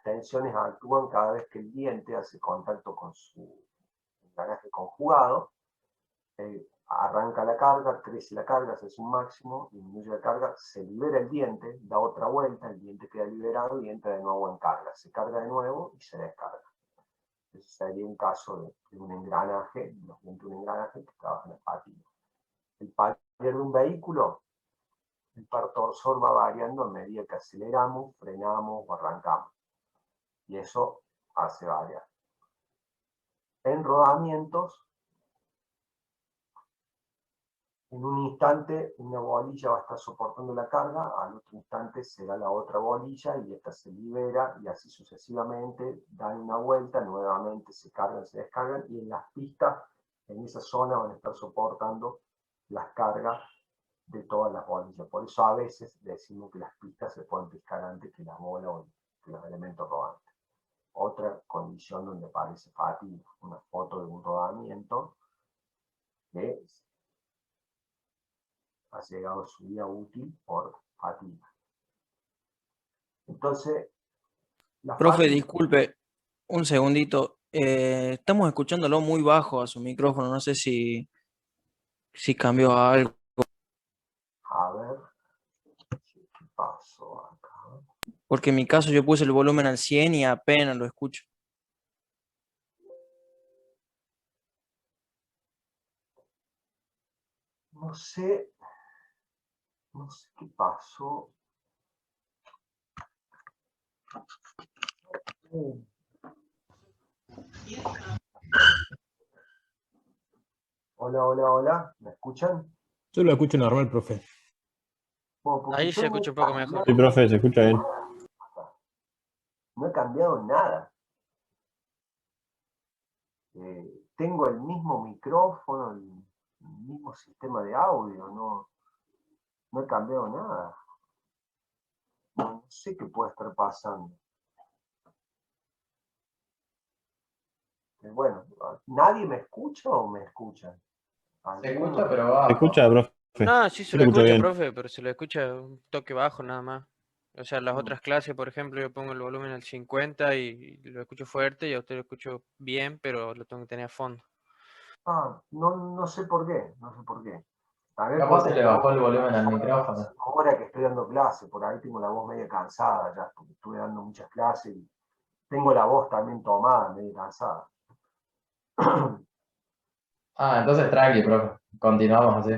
tensiones actúan cada vez que el diente hace contacto con su engranaje conjugado, arranca la carga, crece la carga, se hace un máximo, disminuye la carga, se libera el diente, da otra vuelta, el diente queda liberado y entra de nuevo en carga. Se carga de nuevo y se descarga. Ese sería un caso de un engranaje, los dientes de un engranaje que trabaja en la fatiga. El taller de un vehículo, el par torsor va variando a medida que aceleramos, frenamos o arrancamos. Y eso hace variar. En rodamientos, en un instante una bolilla va a estar soportando la carga, al otro instante será la otra bolilla y esta se libera y así sucesivamente, dan una vuelta, nuevamente se cargan, se descargan y en las pistas, en esa zona van a estar soportando las cargas de todas las bolillas. Por eso a veces decimos que las pistas se pueden piscar antes que las bolas o que los elementos rodantes. Otra condición donde aparece fatiga, una foto de un rodamiento que ha llegado a su día útil por fatiga. Entonces, la Profe, fatiga... disculpe, un segundito. Estamos escuchándolo muy bajo a su micrófono, no sé si cambió a algo. A ver, ¿qué pasó acá? Porque en mi caso yo puse el volumen al 100 y apenas lo escucho. No sé qué pasó. Hola, hola, hola, ¿me escuchan? Yo lo escucho normal, profe. Bueno, porque Ahí yo se no escucha he un poco cambiado, mejor. Sí, profe, se escucha bien. no he cambiado nada. Tengo el mismo micrófono, el mismo sistema de audio, no he cambiado nada. No sé qué puede estar pasando. Bueno, ¿nadie me escucha o me escuchan? Se escucha, pero bajo. Se escucha, profe. No, sí se Yo lo lo escucho escucha, bien. profe, pero se lo escucha un toque bajo nada más. O sea, las Mm. otras clases, por ejemplo, yo pongo el volumen al 50 y lo escucho fuerte y a usted lo escucho bien, pero lo tengo que tener a fondo. No sé por qué, no sé por qué. A ver, Capaz se le bajó el volumen al micrófono. ahora que estoy dando clase, por ahí tengo la voz media cansada ya, porque estuve dando muchas clases y tengo la voz también tomada, medio cansada. Entonces tranqui, profe. Continuamos así.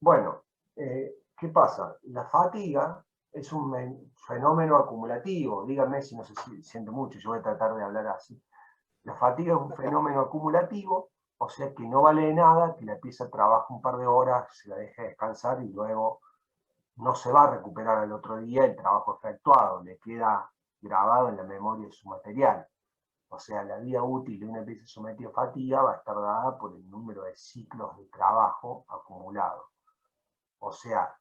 Bueno, ¿qué pasa? La fatiga es un fenómeno acumulativo. Dígame si no se siente mucho, yo voy a tratar de hablar así. La fatiga es un fenómeno acumulativo, o sea que no vale de nada que la pieza trabaje un par de horas, se la deje descansar y luego no se va a recuperar al otro día el trabajo efectuado, le queda grabado en la memoria de su material. O sea, la vida útil de una pieza sometida a fatiga va a estar dada por el número de ciclos de trabajo acumulado. O sea,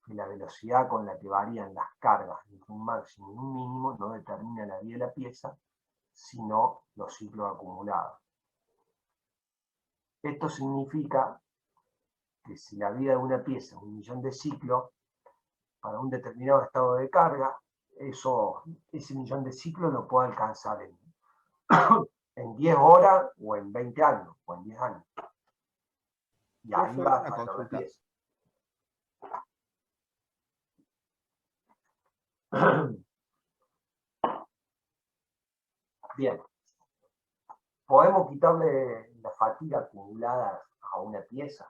que la velocidad con la que varían las cargas entre un máximo y un mínimo no determina la vida de la pieza, sino los ciclos acumulados. Esto significa que si la vida de una pieza es 1.000.000 de ciclos, para un determinado estado de carga, ese 1.000.000 de ciclos lo puede alcanzar en 10 horas o en 20 años o en 10 años. Y ahí Profe, va a una faltar la consulta. pieza. Bien. ¿Podemos quitarle la fatiga acumulada a una pieza?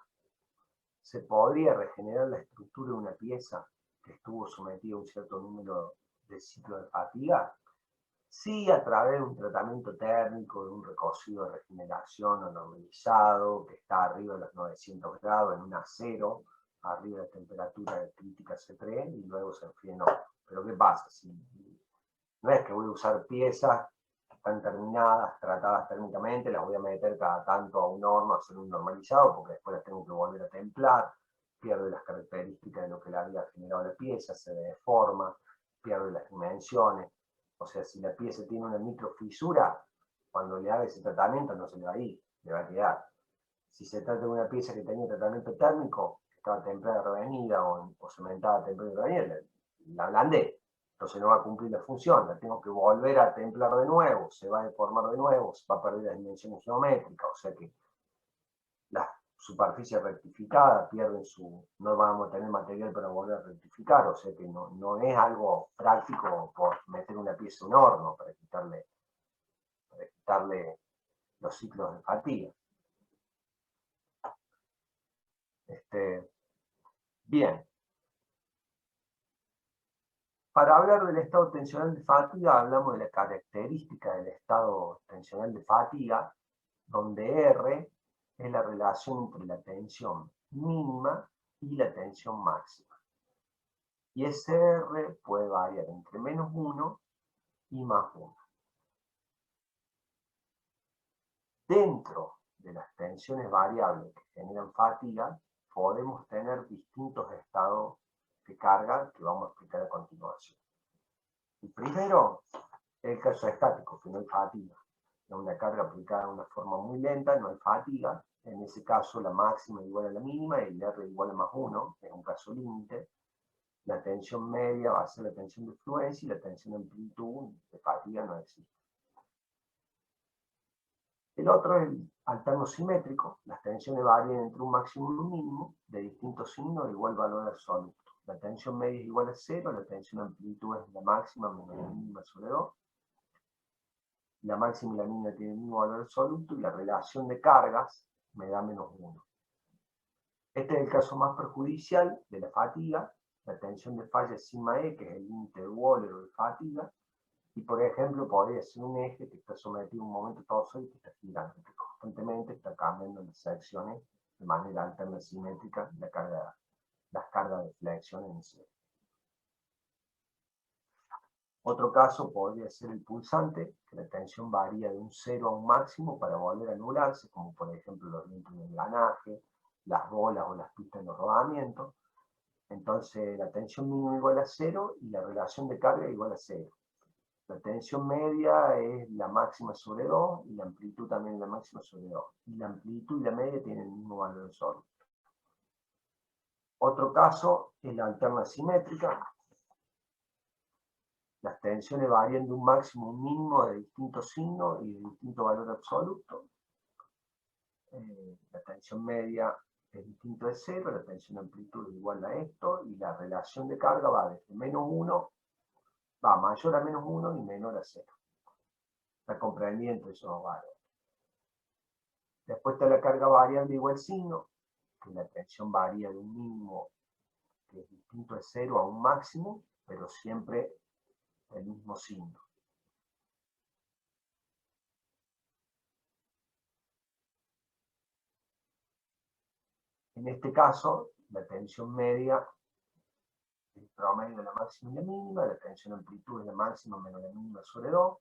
¿Se podría regenerar la estructura de una pieza que estuvo sometida a un cierto número de ciclos de fatiga? Sí, a través de un tratamiento térmico, de un recocido de regeneración o normalizado, que está arriba de los 900 grados, en un acero, arriba de temperatura de crítica C3, y luego se enfría en otro. Pero ¿qué pasa? No es que voy a usar piezas que están terminadas, tratadas térmicamente, las voy a meter cada tanto a un horno, a hacer un normalizado, porque después las tengo que volver a templar, pierde las características de lo que le había generado la pieza, se deforma, pierde las dimensiones. O sea, si la pieza tiene una microfisura, cuando le haga ese tratamiento no se le va a ir, le va a quedar. Si se trata de una pieza que tenía tratamiento térmico, estaba templada revenida o cementada templada revenida, la ablandé, Entonces no va a cumplir la función, la tengo que volver a templar de nuevo, se va a deformar de nuevo, se va a perder las dimensiones geométricas, o sea que las superficies rectificadas pierden no vamos a tener material para volver a rectificar, o sea que no es algo práctico por meter una pieza en un horno para quitarle los ciclos de fatiga. Bien. Para hablar del estado tensional de fatiga, hablamos de la característica del estado tensional de fatiga, donde R es la relación entre la tensión mínima y la tensión máxima. Y ese R puede variar entre -1 y +1. Dentro de las tensiones variables que generan fatiga, podemos tener distintos estados de carga que vamos a explicar a continuación. El primero es el caso estático, que no hay fatiga. Es una carga aplicada de una forma muy lenta, no hay fatiga. En ese caso la máxima es igual a la mínima y el R igual a +1, es un caso límite. La tensión media va a ser la tensión de fluencia y la tensión de amplitud de fatiga no existe. El otro es el alterno simétrico. Las tensiones varían entre un máximo y un mínimo de distintos signos de igual valor absoluto. La tensión media es igual a 0, la tensión de amplitud es la máxima menos la mínima sobre 2. La máxima y la mínima tienen el mismo valor absoluto y la relación de cargas me da -1. Este es el caso más perjudicial de la fatiga. La tensión de falla es sigma E, que es el límite de Wöhler de fatiga. Y por ejemplo, podría ser un eje que está sometido a un momento torso y que está girando, que constantemente está cambiando las secciones de manera alterna simétrica las cargas de flexión en ese eje. Otro caso podría ser el pulsante, que la tensión varía de un 0 a un máximo para volver a anularse, como por ejemplo los vientos de engranaje, las bolas o las pistas de los rodamientos. Entonces la tensión mínima igual a 0 y la relación de carga igual a 0. La tensión media es la máxima sobre 2 y la amplitud también es la máxima sobre 2. Y la amplitud y la media tienen el mismo valor absoluto. Otro caso es la alterna simétrica. Las tensiones varían de un máximo a un mínimo de distintos signos y de distinto valor absoluto. La tensión media es distinto de 0, la tensión de amplitud es igual a esto, y la relación de carga va desde -1, va mayor a -1 y menor a 0. Está comprendida entre esos dos valores. Después está la carga variable igual signo, que la tensión varía de un mínimo que es distinto de 0 a un máximo, pero siempre el mismo signo. En este caso, la tensión media es el promedio de la máxima y la mínima, la tensión amplitud es la máxima menos la mínima sobre 2,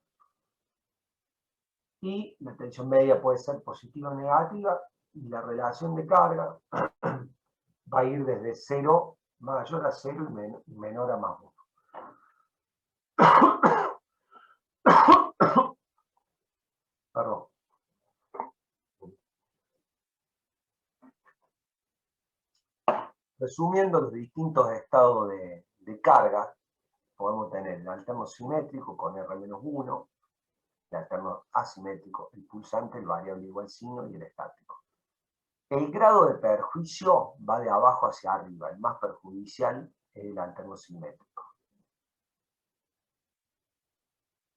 y la tensión media puede ser positiva o negativa, y la relación de carga va a ir desde 0 mayor a 0 y menor a +1. Perdón. Resumiendo los distintos estados de carga, podemos tener el alterno simétrico con R-1, el alterno asimétrico, el pulsante, el variable igual signo y el estático. El grado de perjuicio va de abajo hacia arriba, el más perjudicial es el alterno simétrico.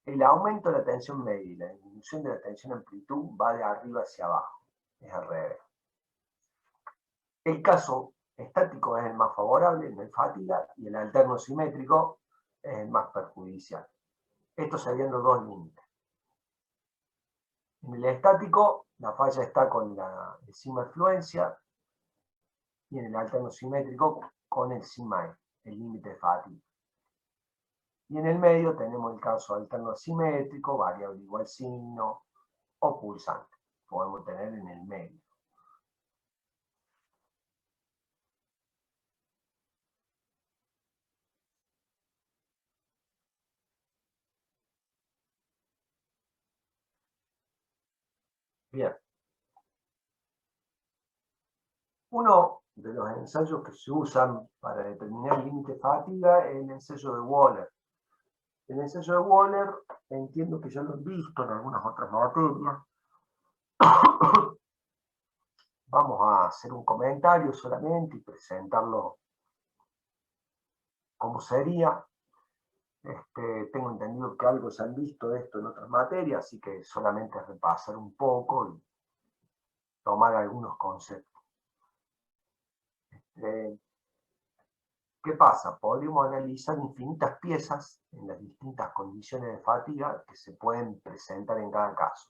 El aumento de la tensión media y la disminución de la tensión amplitud va de arriba hacia abajo, es al revés. El caso estático es el más favorable, no hay fatiga, y el alterno simétrico es el más perjudicial. Estos serían los dos límites. En el estático, la falla está con el sigma de fluencia, y en el alterno simétrico con el sigma E, el límite de fatiga. Y en el medio tenemos el caso alterno asimétrico, variable igual signo o pulsante. Podemos tener en el medio. Bien. Uno de los ensayos que se usan para determinar el límite de fatiga es el ensayo de Wöhler. El ensayo de Wöhler entiendo que ya lo he visto en algunas otras materias. Vamos a hacer un comentario solamente y presentarlo como sería. Tengo entendido que algo se han visto de esto en otras materias, así que solamente repasar un poco y tomar algunos conceptos. ¿Qué pasa? Podríamos analizar infinitas piezas en las distintas condiciones de fatiga que se pueden presentar en cada caso.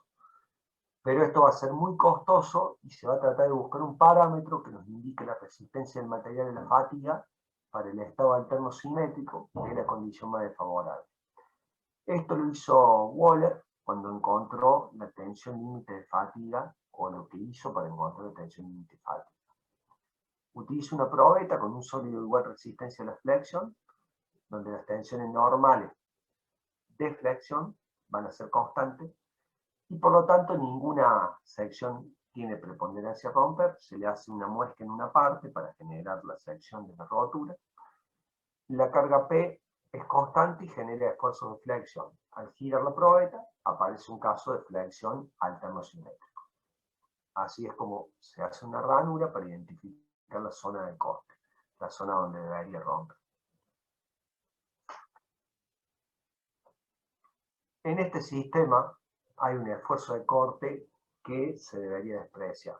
Pero esto va a ser muy costoso y se va a tratar de buscar un parámetro que nos indique la resistencia del material de la fatiga para el estado alterno simétrico, que es la condición más desfavorable. Esto lo hizo Wöhler cuando encontró la tensión límite de fatiga, o lo que hizo para encontrar la tensión límite de fatiga. Utiliza una probeta con un sólido de igual resistencia a la flexión, donde las tensiones normales de flexión van a ser constantes, y por lo tanto ninguna sección tiene preponderancia a romper. Se le hace una muesca en una parte para generar la sección de la rotura. La carga P es constante y genera esfuerzos de flexión. Al girar la probeta aparece un caso de flexión alterno simétrico. Así es como se hace una ranura para identificar la zona de corte, la zona donde debería romper. En este sistema hay un esfuerzo de corte que se debería despreciar.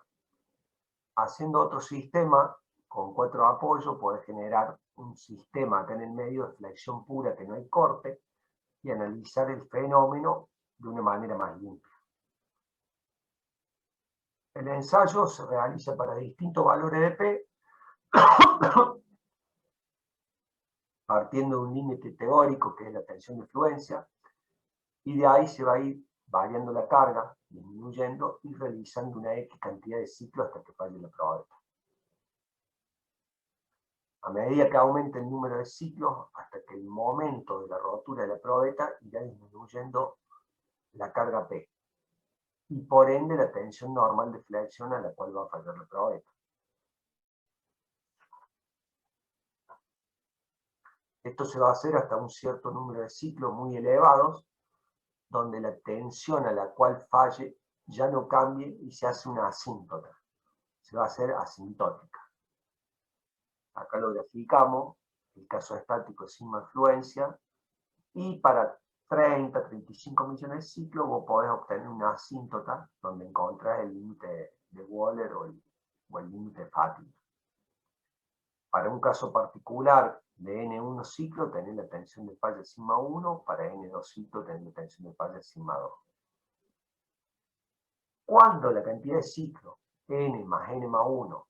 Haciendo otro sistema con 4 apoyos, puede generar un sistema acá en el medio de flexión pura que no hay corte y analizar el fenómeno de una manera más limpia. El ensayo se realiza para distintos valores de P, partiendo de un límite teórico que es la tensión de fluencia, y de ahí se va a ir variando la carga, disminuyendo y realizando una X cantidad de ciclos hasta que falle la probeta. A medida que aumenta el número de ciclos, hasta que el momento de la rotura de la probeta irá disminuyendo la carga P, y por ende la tensión normal de flexión a la cual va a fallar la probeta. Esto se va a hacer hasta un cierto número de ciclos muy elevados, donde la tensión a la cual falle ya no cambie y se hace una asíntota. Se va a hacer asintótica. Acá lo graficamos, el caso estático es sigma influencia, y para 30, 35 millones de ciclos vos podés obtener una asíntota donde encontrás el límite de Wöhler o el límite de fatiga. Para un caso particular de N1 ciclo tenés la tensión de falla sigma 1, para N2 ciclo tenés la tensión de falla sigma 2. Cuando la cantidad de ciclos N más N más 1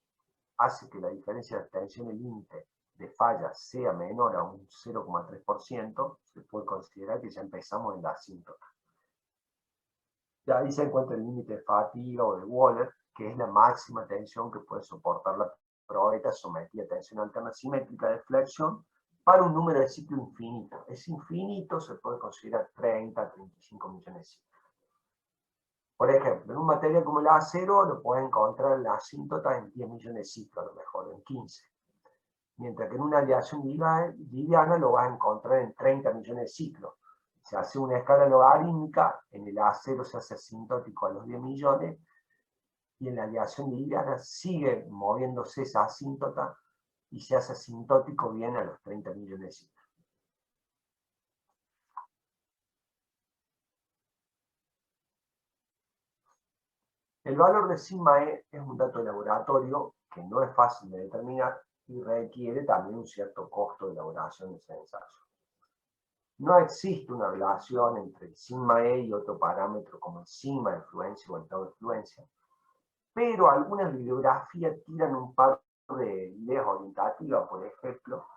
hace que la diferencia de las tensiones límite de falla sea menor a un 0,3%, se puede considerar que ya empezamos en la asíntota. Y ahí se encuentra el límite de fatiga o de Wöhler, que es la máxima tensión que puede soportar la probeta sometida a tensión alterna simétrica de flexión para un número de ciclos infinito. Es infinito, se puede considerar 30 a 35 millones de ciclos. Por ejemplo, en un material como el acero lo puedes encontrar la asíntota en 10 millones de ciclos, a lo mejor en 15. Mientras que en una aleación liviana lo vas a encontrar en 30 millones de ciclos. Se hace una escala logarítmica, en el acero se hace asintótico a los 10 millones, y en la aleación liviana sigue moviéndose esa asíntota y se hace asintótico bien a los 30 millones de ciclos. El valor de sigma E es un dato de laboratorio que no es fácil de determinar y requiere también un cierto costo de elaboración de ese ensayo. No existe una relación entre el sigma E y otro parámetro como el sigma de fluencia o el tau de fluencia, pero algunas bibliografías tiran un par de ideas orientativas, por ejemplo,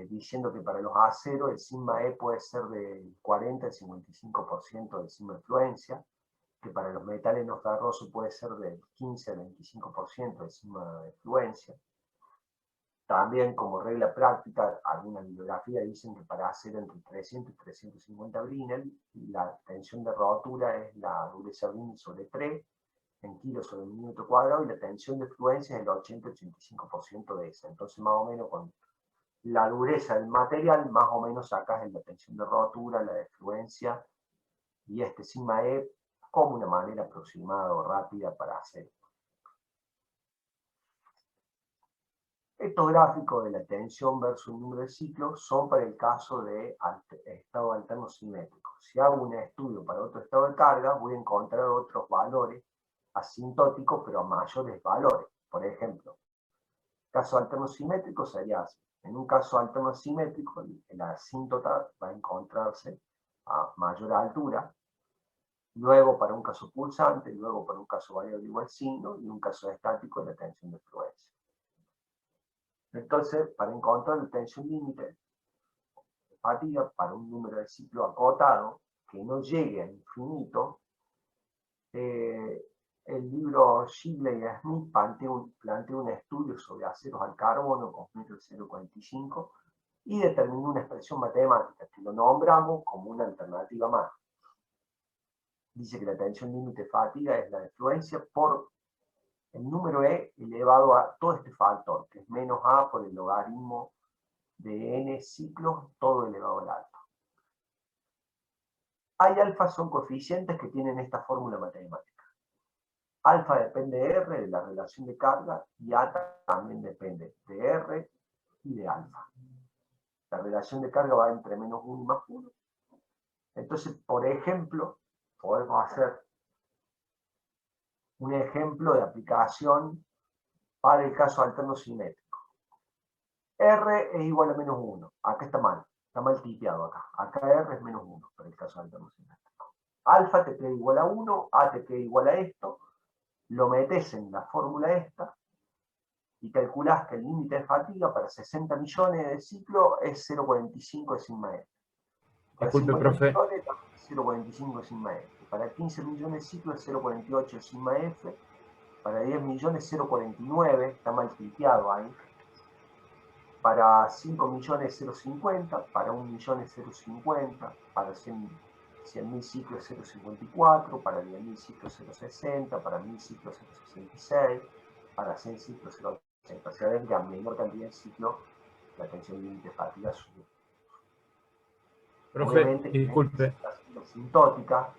diciendo que para los aceros el sigma E puede ser del 40 al 55% del sigma de fluencia, que para los metales no ferrosos puede ser del 15 al 25% del sigma de fluencia. También, como regla práctica, algunas bibliografías dicen que para hacer entre 300 y 350 Brinell, la tensión de rotura es la dureza Brinell sobre 3 en kilos sobre minuto cuadrado, y la tensión de fluencia es el 80-85% de esa. Entonces, más o menos, con la dureza del material, más o menos sacas la tensión de rotura, la de fluencia y este sigma E como una manera aproximada o rápida para hacer. Estos gráficos de la tensión versus el número de ciclos son para el caso de estado alterno simétrico. Si hago un estudio para otro estado de carga, voy a encontrar otros valores asintóticos, pero a mayores valores. Por ejemplo, caso alterno simétrico sería así. En un caso alterno simétrico, la asíntota va a encontrarse a mayor altura, luego para un caso pulsante, luego para un caso variable igual signo, y un caso estático de la tensión de fluencia. Entonces, para encontrar la tensión límite de fatiga para un número de ciclo acotado, que no llegue a infinito, el libro Shigley y Smith plantea un estudio sobre aceros al carbono con metro 0,45 y determinó una expresión matemática que lo nombramos como una alternativa más. Dice que la tensión límite de fatiga es la de fluencia por el número E elevado a todo este factor, que es menos A por el logaritmo de n ciclos, todo elevado al alto. Hay alfa son coeficientes que tienen esta fórmula matemática. Alfa depende de R, de la relación de carga, y A también depende de R y de alfa. La relación de carga va entre menos 1 y más 1. Entonces, por ejemplo, podemos hacer un ejemplo de aplicación para el caso alterno simétrico. R es igual a menos 1. Acá está mal tipeado acá. Acá R es menos 1 para el caso alterno simétrico. Alfa te queda igual a 1, A te queda igual a esto, lo metes en la fórmula esta y calculás que el límite de fatiga para 60 millones de ciclos es 0,45 de sigma F. Para Disculpe, 50 profe. millones, 0,45 de sigma F. Para 15 millones de ciclos es 0,48 de sigma F. Para 10 millones 0,49, está mal tipeado ahí. Para 5 millones 0,50, para 1 millón es 0,50, para 100.000 ciclos 0,54, para 10.000 ciclos 0,60, para 1.000 ciclos 0,66, para 100 ciclos 0,80. O sea, ven que a menor cantidad de ciclos la tensión límite de fatiga sube. Profe, Obviamente, disculpe. la asintótica,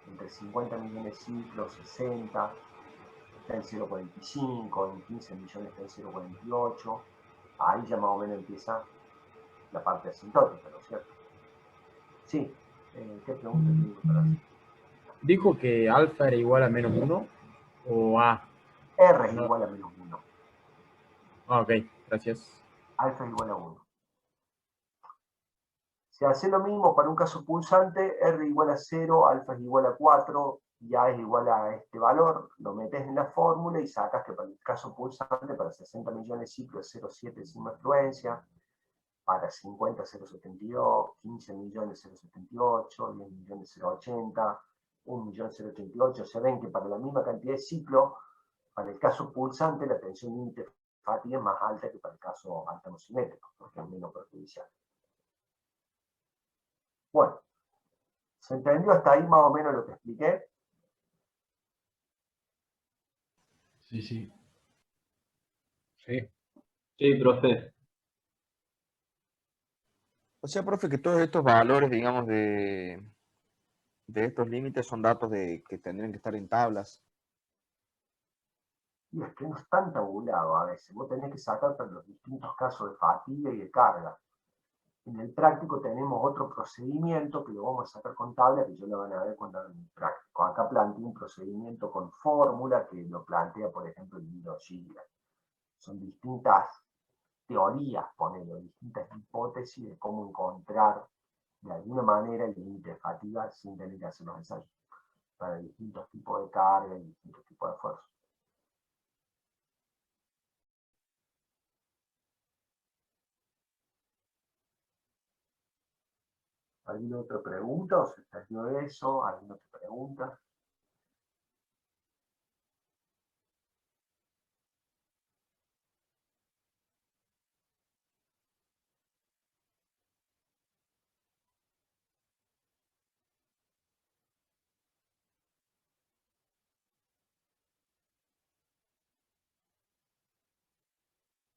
entre 50 millones de ciclos, 60, está en 0,45, en 15 millones está en 0,48. Ahí ya más o menos empieza la parte asintótica, ¿no es cierto? Sí, ¿qué pregunta tiene para hacer? ¿Dijo que alfa era igual a menos 1 o A? R es No. igual a menos 1. Ah, ok, gracias. Alfa es igual a 1. Si hace lo mismo para un caso pulsante, R igual a 0, alfa es igual a 4, y A es igual a este valor, lo metes en la fórmula y sacas que para el caso pulsante, para 60 millones de ciclos, 0,7 sigma fluencia, para 50, 0,72, 15 millones, 0,78, 10 millones, 0,80, 1 millón, 0,88. Se ven que para la misma cantidad de ciclos, para el caso pulsante, la tensión límite fatiga es más alta que para el caso alterno simétrico, porque es menos perjudicial. Bueno, ¿se entendió hasta ahí más o menos lo que expliqué? Sí, sí. Sí, profe. O sea, profe, que todos estos valores, digamos, de estos límites son datos que tendrían que estar en tablas. Y es que no están tabulados a veces. Vos tenés que sacar para los distintos casos de fatiga y de carga. En el práctico tenemos otro procedimiento que lo vamos a sacar con tabla, que yo lo van a ver cuando haga el práctico. Acá planteé un procedimiento con fórmula que lo plantea, por ejemplo, el libro Schiller. Son distintas teorías, ponelo, distintas hipótesis de cómo encontrar de alguna manera el límite de fatiga sin tener que hacer los ensayos para distintos tipos de carga y distintos tipos de esfuerzo. ¿Alguna otra pregunta o se entendió eso? ¿Alguna otra pregunta?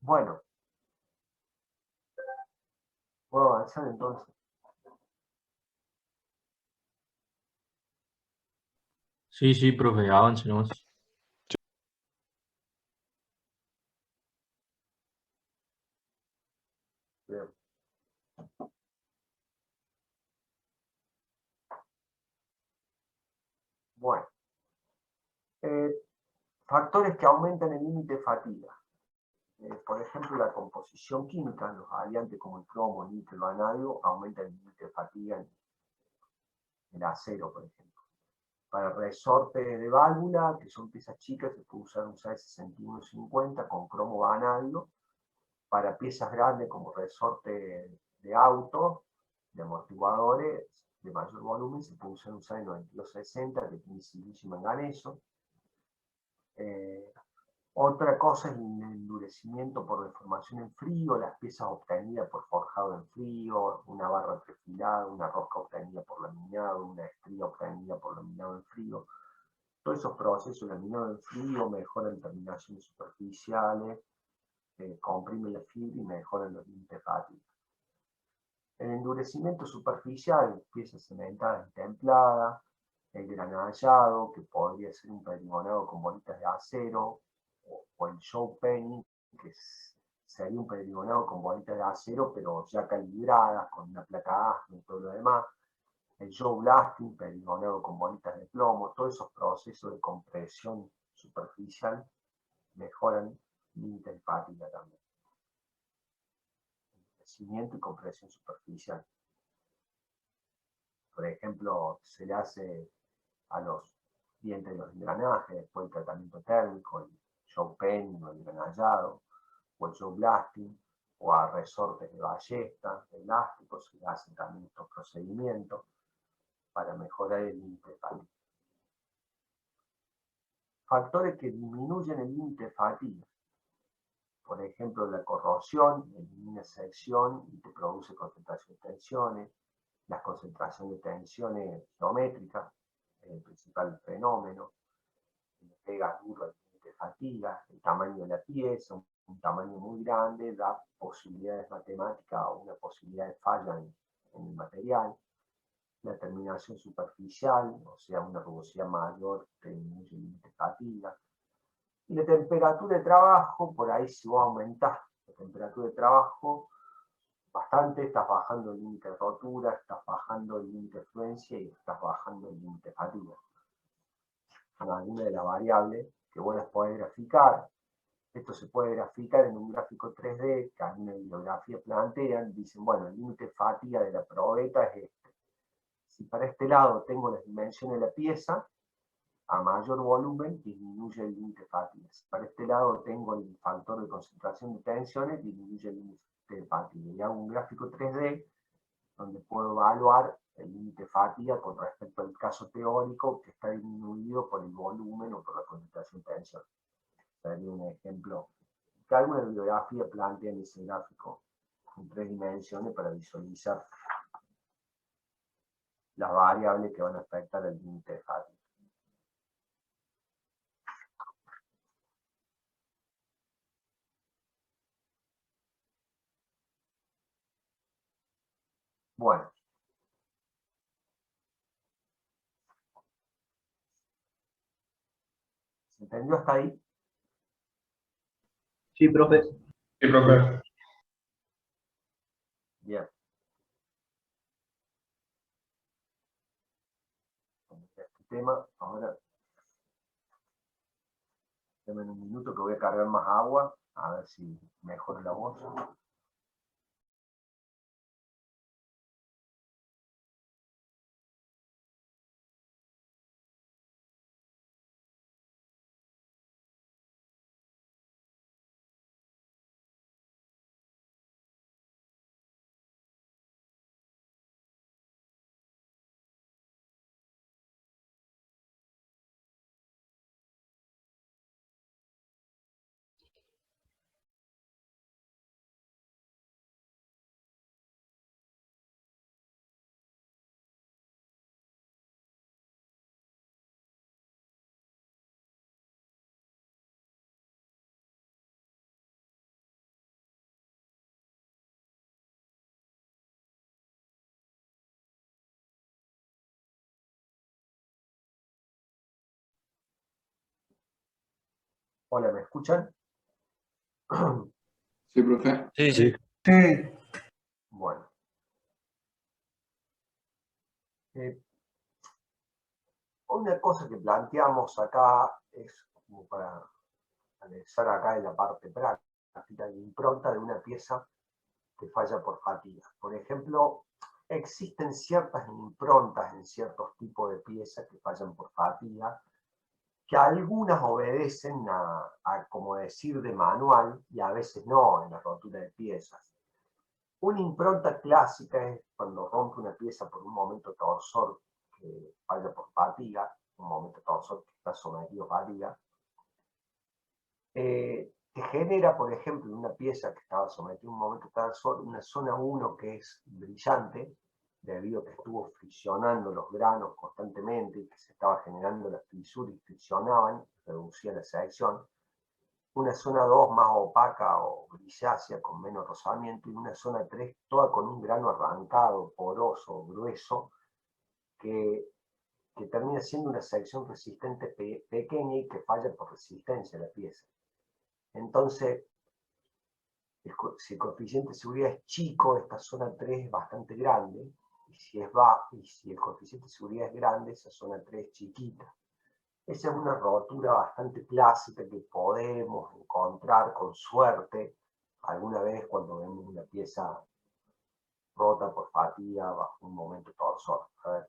Bueno, ¿Puedo avanzar entonces? Sí, profe, avance nomás. Bien. Bueno, eh, factores que aumentan el límite de fatiga. Por ejemplo, la composición química, los aliantes como el cromo, el níquel, el vanadio, aumentan el límite de fatiga en el acero, por ejemplo. Para resortes de válvula, que son piezas chicas, se puede usar un size 6150 con cromo vanadio. Para piezas grandes como resorte de auto, de amortiguadores de mayor volumen, se puede usar un size 9260 que tiene silicio y manganeso. Otra cosa es el endurecimiento por deformación en frío, las piezas obtenidas por forjado en frío, una barra perfilada, una rosca obtenida por laminado, una estría obtenida por laminado en frío. Todos esos procesos, laminado en frío, mejoran terminaciones superficiales, comprimen la fibra y mejoran los límites fatiga. El endurecimiento superficial, piezas cementadas y templadas, el granallado, que podría ser un perigonado con bolitas de acero, o el show penny, que sería un perigonado con bolitas de acero, pero ya calibradas, con una placa ASME y todo lo demás. El show blasting, perigonado con bolitas de plomo, todos esos procesos de compresión superficial mejoran límites de fatiga también. Crecimiento y compresión superficial. Por ejemplo, se le hace a los dientes de los engranajes, después del tratamiento térmico, el show penning o el granallado, o el show blasting, o a resortes de ballesta, de elásticos, se le hacen también estos procedimientos para mejorar el límite de fatiga. Factores que disminuyen el límite de fatiga. Por ejemplo, la corrosión elimina sección y te produce concentración de tensiones. Las concentraciones de tensiones geométricas es el principal fenómeno. Le pega duro al límite de fatiga. El tamaño de la pieza, un tamaño muy grande, da posibilidades matemáticas o una posibilidad de falla en el material. La terminación superficial, o sea, una rugosidad mayor, disminuye el límite de fatiga. Y la temperatura de trabajo, por ahí si vos aumentás la temperatura de trabajo bastante, estás bajando el límite de rotura, estás bajando el límite de fluencia y estás bajando el límite de fatiga. Son algunas de las variables que vos las podés graficar. Esto se puede graficar en un gráfico 3D, que en una bibliografía plantean, dicen, bueno, el límite de fatiga de la probeta es este. Si para este lado tengo las dimensiones de la pieza, a mayor volumen disminuye el límite de fatiga. Si para este lado tengo el factor de concentración de tensiones, disminuye el límite de fatiga. Y hago un gráfico 3D donde puedo evaluar el límite de fatiga con respecto al caso teórico que está disminuido por el volumen o por la concentración de tensión. Sería un ejemplo. Que alguna bibliografía plantea en ese gráfico en 3 dimensiones para visualizar las variables que van a afectar el límite de fatiga. Bueno. ¿Se entendió hasta ahí? Sí, profe. Sí, profe. Bien. Este tema, ahora, denme un minuto que voy a cargar más agua, a ver si mejora la voz. Hola, ¿me escuchan? Sí, profe. Sí, Sí. sí. Bueno. Una cosa que planteamos acá es como para analizar acá en la parte práctica, la impronta de una pieza que falla por fatiga. Por ejemplo, existen ciertas improntas en ciertos tipos de piezas que fallan por fatiga, que algunas obedecen como decir, de manual y a veces no en la rotura de piezas. Una impronta clásica es cuando rompe una pieza por un momento torsor que falla por fatiga, un momento torsor que está sometido a fatiga, que genera, por ejemplo, una pieza que estaba sometida a un momento torsor, una zona 1 que es brillante, debido a que estuvo friccionando los granos constantemente y que se estaba generando la fisura y friccionaban, reducía la sección. Una zona 2 más opaca o grisácea con menos rozamiento, y una zona 3 toda con un grano arrancado, poroso, grueso, que termina siendo una sección resistente pequeña y que falla por resistencia a la pieza. Entonces, si el coeficiente de seguridad es chico, esta zona 3 es bastante grande, y si el coeficiente de seguridad es grande, esa zona 3 es chiquita. Esa es una rotura bastante clásica que podemos encontrar con suerte alguna vez cuando vemos una pieza rota por fatiga bajo un momento torsor. A ver,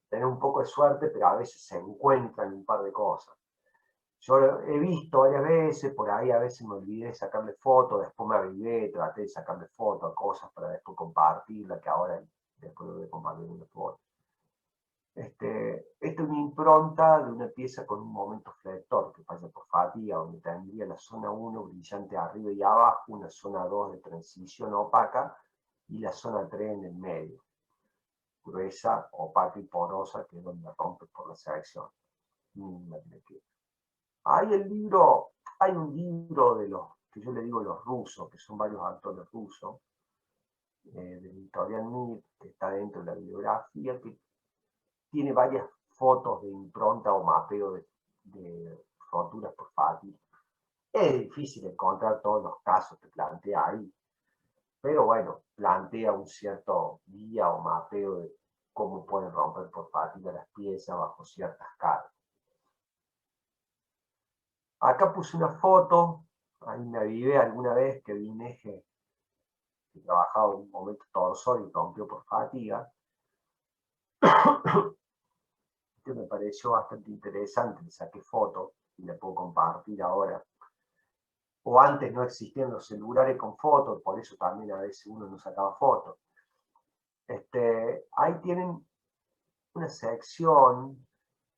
tener un poco de suerte, pero a veces se encuentran un par de cosas. Yo he visto varias veces, por ahí a veces me olvidé de sacarle foto, después me avivé, traté de sacarle foto a cosas para después compartirla, que ahora después lo voy a compartir una foto. Esta es una impronta de una pieza con un momento flector que falla por fatiga, donde tendría la zona 1 brillante arriba y abajo, una zona 2 de transición opaca y la zona 3 en el medio, gruesa, opaca y porosa, que es donde rompe por la sección. Hay un libro de los que yo le digo los rusos, que son varios autores rusos, del editorial Mir, que está dentro de la bibliografía, que tiene varias fotos de impronta o mapeo de roturas por fatiga. Es difícil encontrar todos los casos que plantea ahí, pero bueno, plantea un cierto guía o mapeo de cómo pueden romper por fatiga las piezas bajo ciertas cargas. Acá puse una foto, ahí me avivé alguna vez que vi un eje que trabajaba un momento torsor y rompió por fatiga, que me pareció bastante interesante, le saqué foto y la puedo compartir ahora. O antes no existían los celulares con fotos, por eso también a veces uno no sacaba fotos. Ahí tienen una sección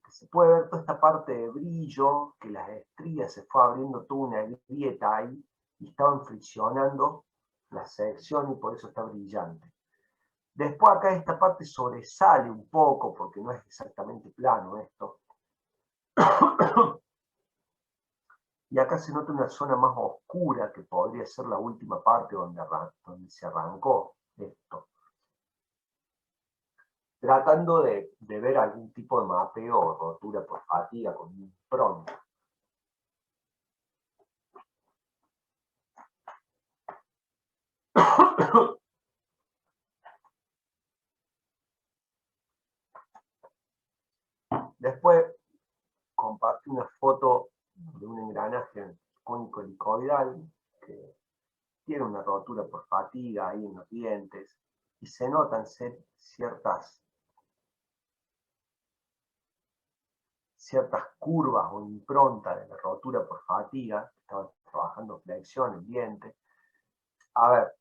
que se puede ver toda esta parte de brillo, que las estrías se fue abriendo toda una grieta ahí y estaban friccionando la sección y por eso está brillante. Después acá esta parte sobresale un poco porque no es exactamente plano esto. Y acá se nota una zona más oscura que podría ser la última parte donde se arrancó esto. Tratando de ver algún tipo de mapeo o rotura por fatiga con un impronta. Después compartí una foto de un engranaje cónico helicoidal que tiene una rotura por fatiga ahí en los dientes y se notan ciertas curvas o improntas de la rotura por fatiga, estaba trabajando flexión en diente. A ver,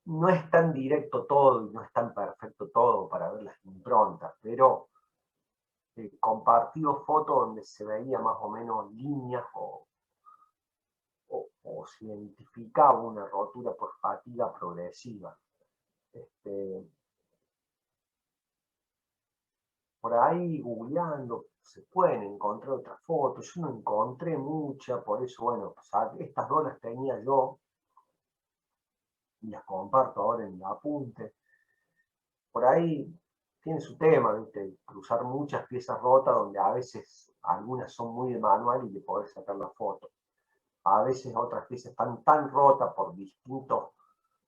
no es tan directo todo y no es tan perfecto todo para ver las improntas, pero compartido fotos donde se veía más o menos líneas o se identificaba una rotura por fatiga progresiva. Por ahí googleando se pueden encontrar otras fotos, yo no encontré muchas, por eso bueno, estas dos las tenía yo y las comparto ahora en el apunte. Por ahí tiene su tema, ¿viste? Cruzar muchas piezas rotas donde a veces algunas son muy de manual y le podés sacar la foto. A veces otras piezas están tan rotas por distintos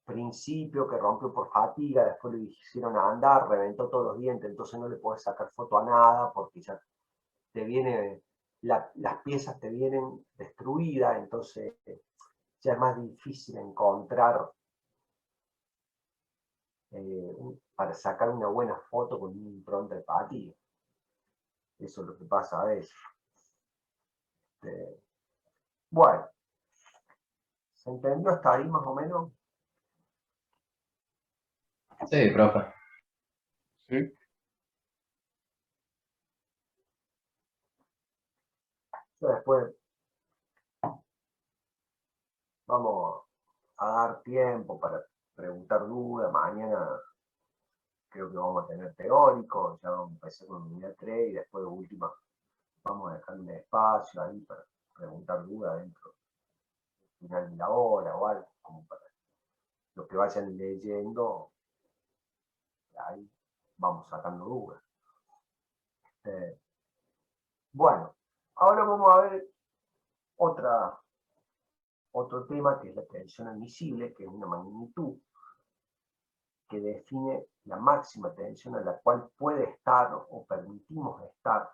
principios que rompió por fatiga, después le hicieron andar, reventó todos los dientes, entonces no le podés sacar foto a nada porque ya te viene, las piezas te vienen destruidas, entonces ya es más difícil encontrar para sacar una buena foto con una impronta de fatiga. Eso es lo que pasa a veces. Bueno, ¿se entendió hasta ahí más o menos? Sí, profe. Sí. Yo después vamos a dar tiempo para preguntar dudas. Mañana creo que vamos a tener teórico, ya vamos a empezar con unidad 3 y después de última vamos a dejar un espacio ahí para preguntar dudas dentro del final de la hora o algo, como para los que vayan leyendo, ahí vamos sacando dudas. Bueno, ahora vamos a ver otro tema que es la tensión admisible, que es una magnitud que define la máxima tensión a la cual puede estar o permitimos estar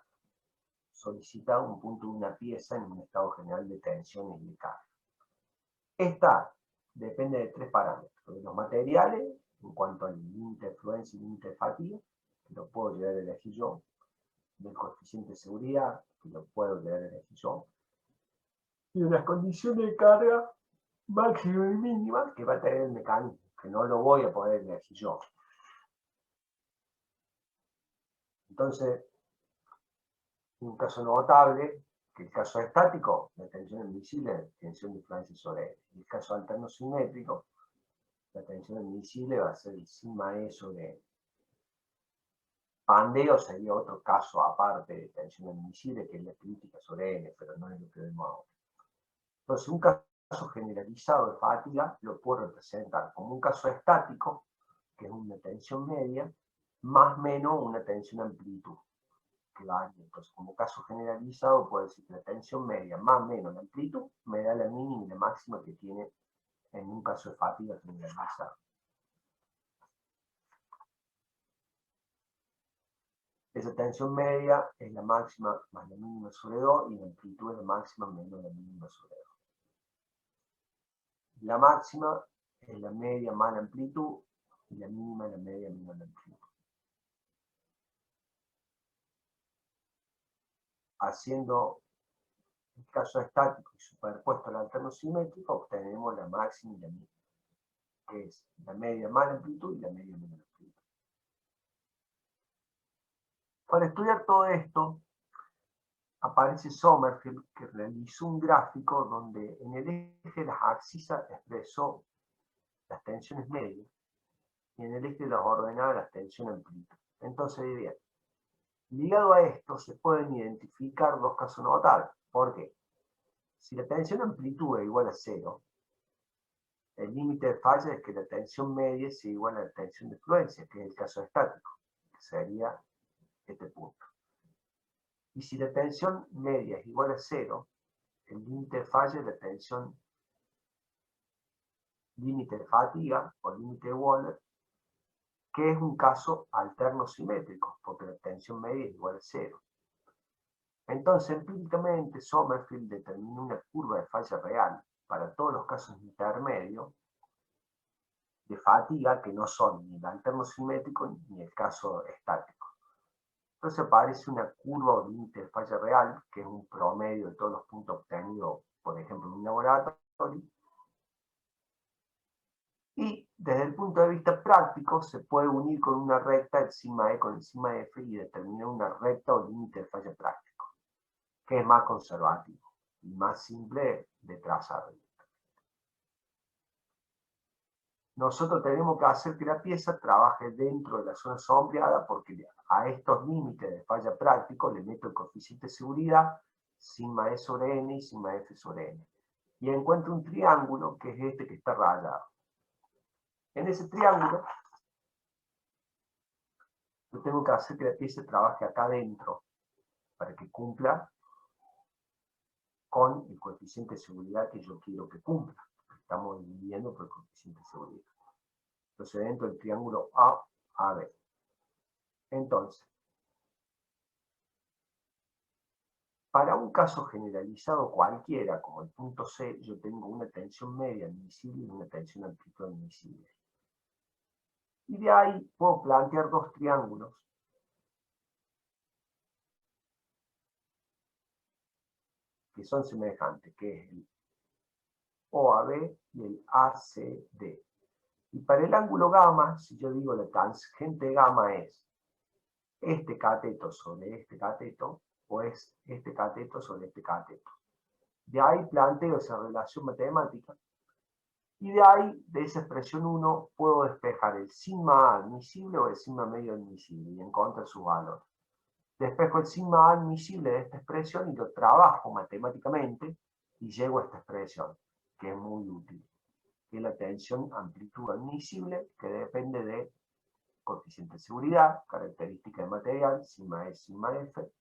solicitado un punto de una pieza en un estado general de tensión y de carga. Esta depende de tres parámetros: de los materiales, en cuanto al límite de fluencia y límite de fatiga, que lo puedo llegar a elegir yo; del coeficiente de seguridad, que lo puedo llegar a elegir yo; y de las condiciones de carga máxima y mínima que va a tener el mecanismo, que no lo voy a poder elegir yo. Entonces, un caso notable, que el caso estático, la tensión admisible es la tensión de influencia sobre él. En el caso alterno simétrico, la tensión admisible va a ser el sigma E sobre él. Pandeo sería otro caso aparte de tensión admisible, que es la crítica sobre N, pero no es lo que vemos ahora. Entonces, un caso generalizado de fatiga lo puedo representar como un caso estático, que es una tensión media, más o menos una tensión amplitud, que varía. Entonces, como caso generalizado, puedo decir que la tensión media más o menos la amplitud me da la mínima y la máxima que tiene en un caso de fatiga generalizado. Esa tensión media es la máxima más la mínima sobre 2 y la amplitud es la máxima menos la mínima sobre 2. La máxima es la media más la amplitud y la mínima es la media menos la amplitud. Haciendo el caso estático y superpuesto al alterno simétrico, obtenemos la máxima y la mínima, que es la media más la amplitud y la media menos la amplitud. Para estudiar todo esto, aparece Sommerfeld, que realizó un gráfico donde en el eje de las abscisas expresó las tensiones medias y en el eje de las ordenadas las tensiones amplitud. Entonces, bien, ligado a esto se pueden identificar dos casos notables. ¿Por qué? Si la tensión amplitud es igual a 0, el límite de falla es que la tensión media sea igual a la tensión de fluencia, que es el caso estático, que sería este punto. Y si la tensión media es igual a 0, el límite de falla es la tensión límite de fatiga o límite de Wöhler, que es un caso alterno simétrico, porque la tensión media es igual a 0. Entonces, empíricamente, Sommerfeld determinó una curva de falla real para todos los casos intermedios de fatiga que no son ni el alterno simétrico ni el caso estático. Entonces aparece una curva o límite de falla real, que es un promedio de todos los puntos obtenidos, por ejemplo, en un laboratorio. Y desde el punto de vista práctico, se puede unir con una recta el sigma E con el sigma F y determinar una recta o límite de falla práctico, que es más conservativo y más simple de trazar. Nosotros tenemos que hacer que la pieza trabaje dentro de la zona sombreada, porque a estos límites de falla práctico le meto el coeficiente de seguridad, sigma E sobre N y sigma F sobre N. Y encuentro un triángulo, que es este que está rayado. En ese triángulo, yo tengo que hacer que la pieza trabaje acá adentro para que cumpla con el coeficiente de seguridad que yo quiero que cumpla. Estamos dividiendo por el coeficiente de seguridad. Entonces, dentro del triángulo AB. Entonces, para un caso generalizado cualquiera, como el punto C, yo tengo una tensión media admisible y una tensión amplitud admisible. Y de ahí puedo plantear dos triángulos que son semejantes, que es el OAB y el ACD. Y para el ángulo gamma, si yo digo la tangente gamma es este cateto sobre este cateto, o es este cateto sobre este cateto. De ahí planteo esa relación matemática, y de ahí, de esa expresión 1, puedo despejar el sigma A admisible o el sigma medio admisible, y encontrar su valor. Despejo el sigma A admisible de esta expresión y lo trabajo matemáticamente, y llego a esta expresión, que es muy útil, que es la tensión amplitud admisible, que depende de coeficiente de seguridad, característica de material, sigma E, sigma F,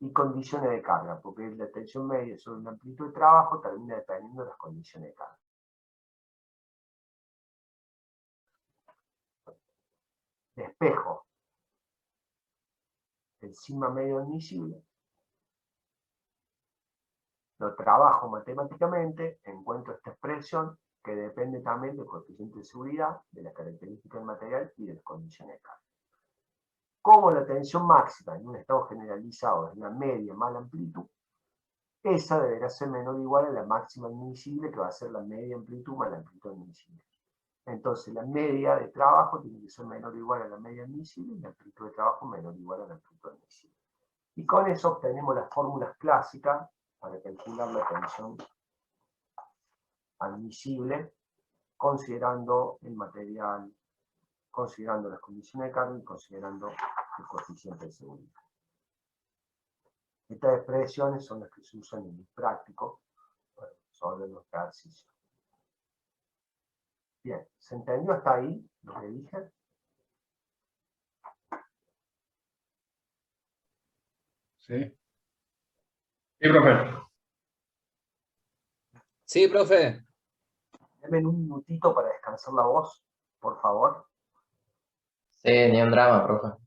y condiciones de carga, porque la tensión media sobre una amplitud de trabajo termina dependiendo de las condiciones de carga. Despejo el sigma medio admisible, lo trabajo matemáticamente, encuentro esta expresión que depende también del coeficiente de seguridad, de las características del material y de las condiciones de carga. Como la tensión máxima en un estado generalizado es la media más la amplitud, esa deberá ser menor o igual a la máxima admisible, que va a ser la media amplitud más la amplitud admisible. Entonces la media de trabajo tiene que ser menor o igual a la media admisible y la amplitud de trabajo menor o igual a la amplitud admisible. Y con eso obtenemos las fórmulas clásicas para calcular la tensión admisible, considerando el material, considerando las condiciones de carga y considerando el coeficiente de seguridad. Estas expresiones son las que se usan en el práctico para resolver los ejercicios. Bien, ¿se entendió hasta ahí lo que dije? Sí. Sí, profe. Sí, profe. Denme un minutito para descansar la voz, por favor. Sí, ni un drama, profe.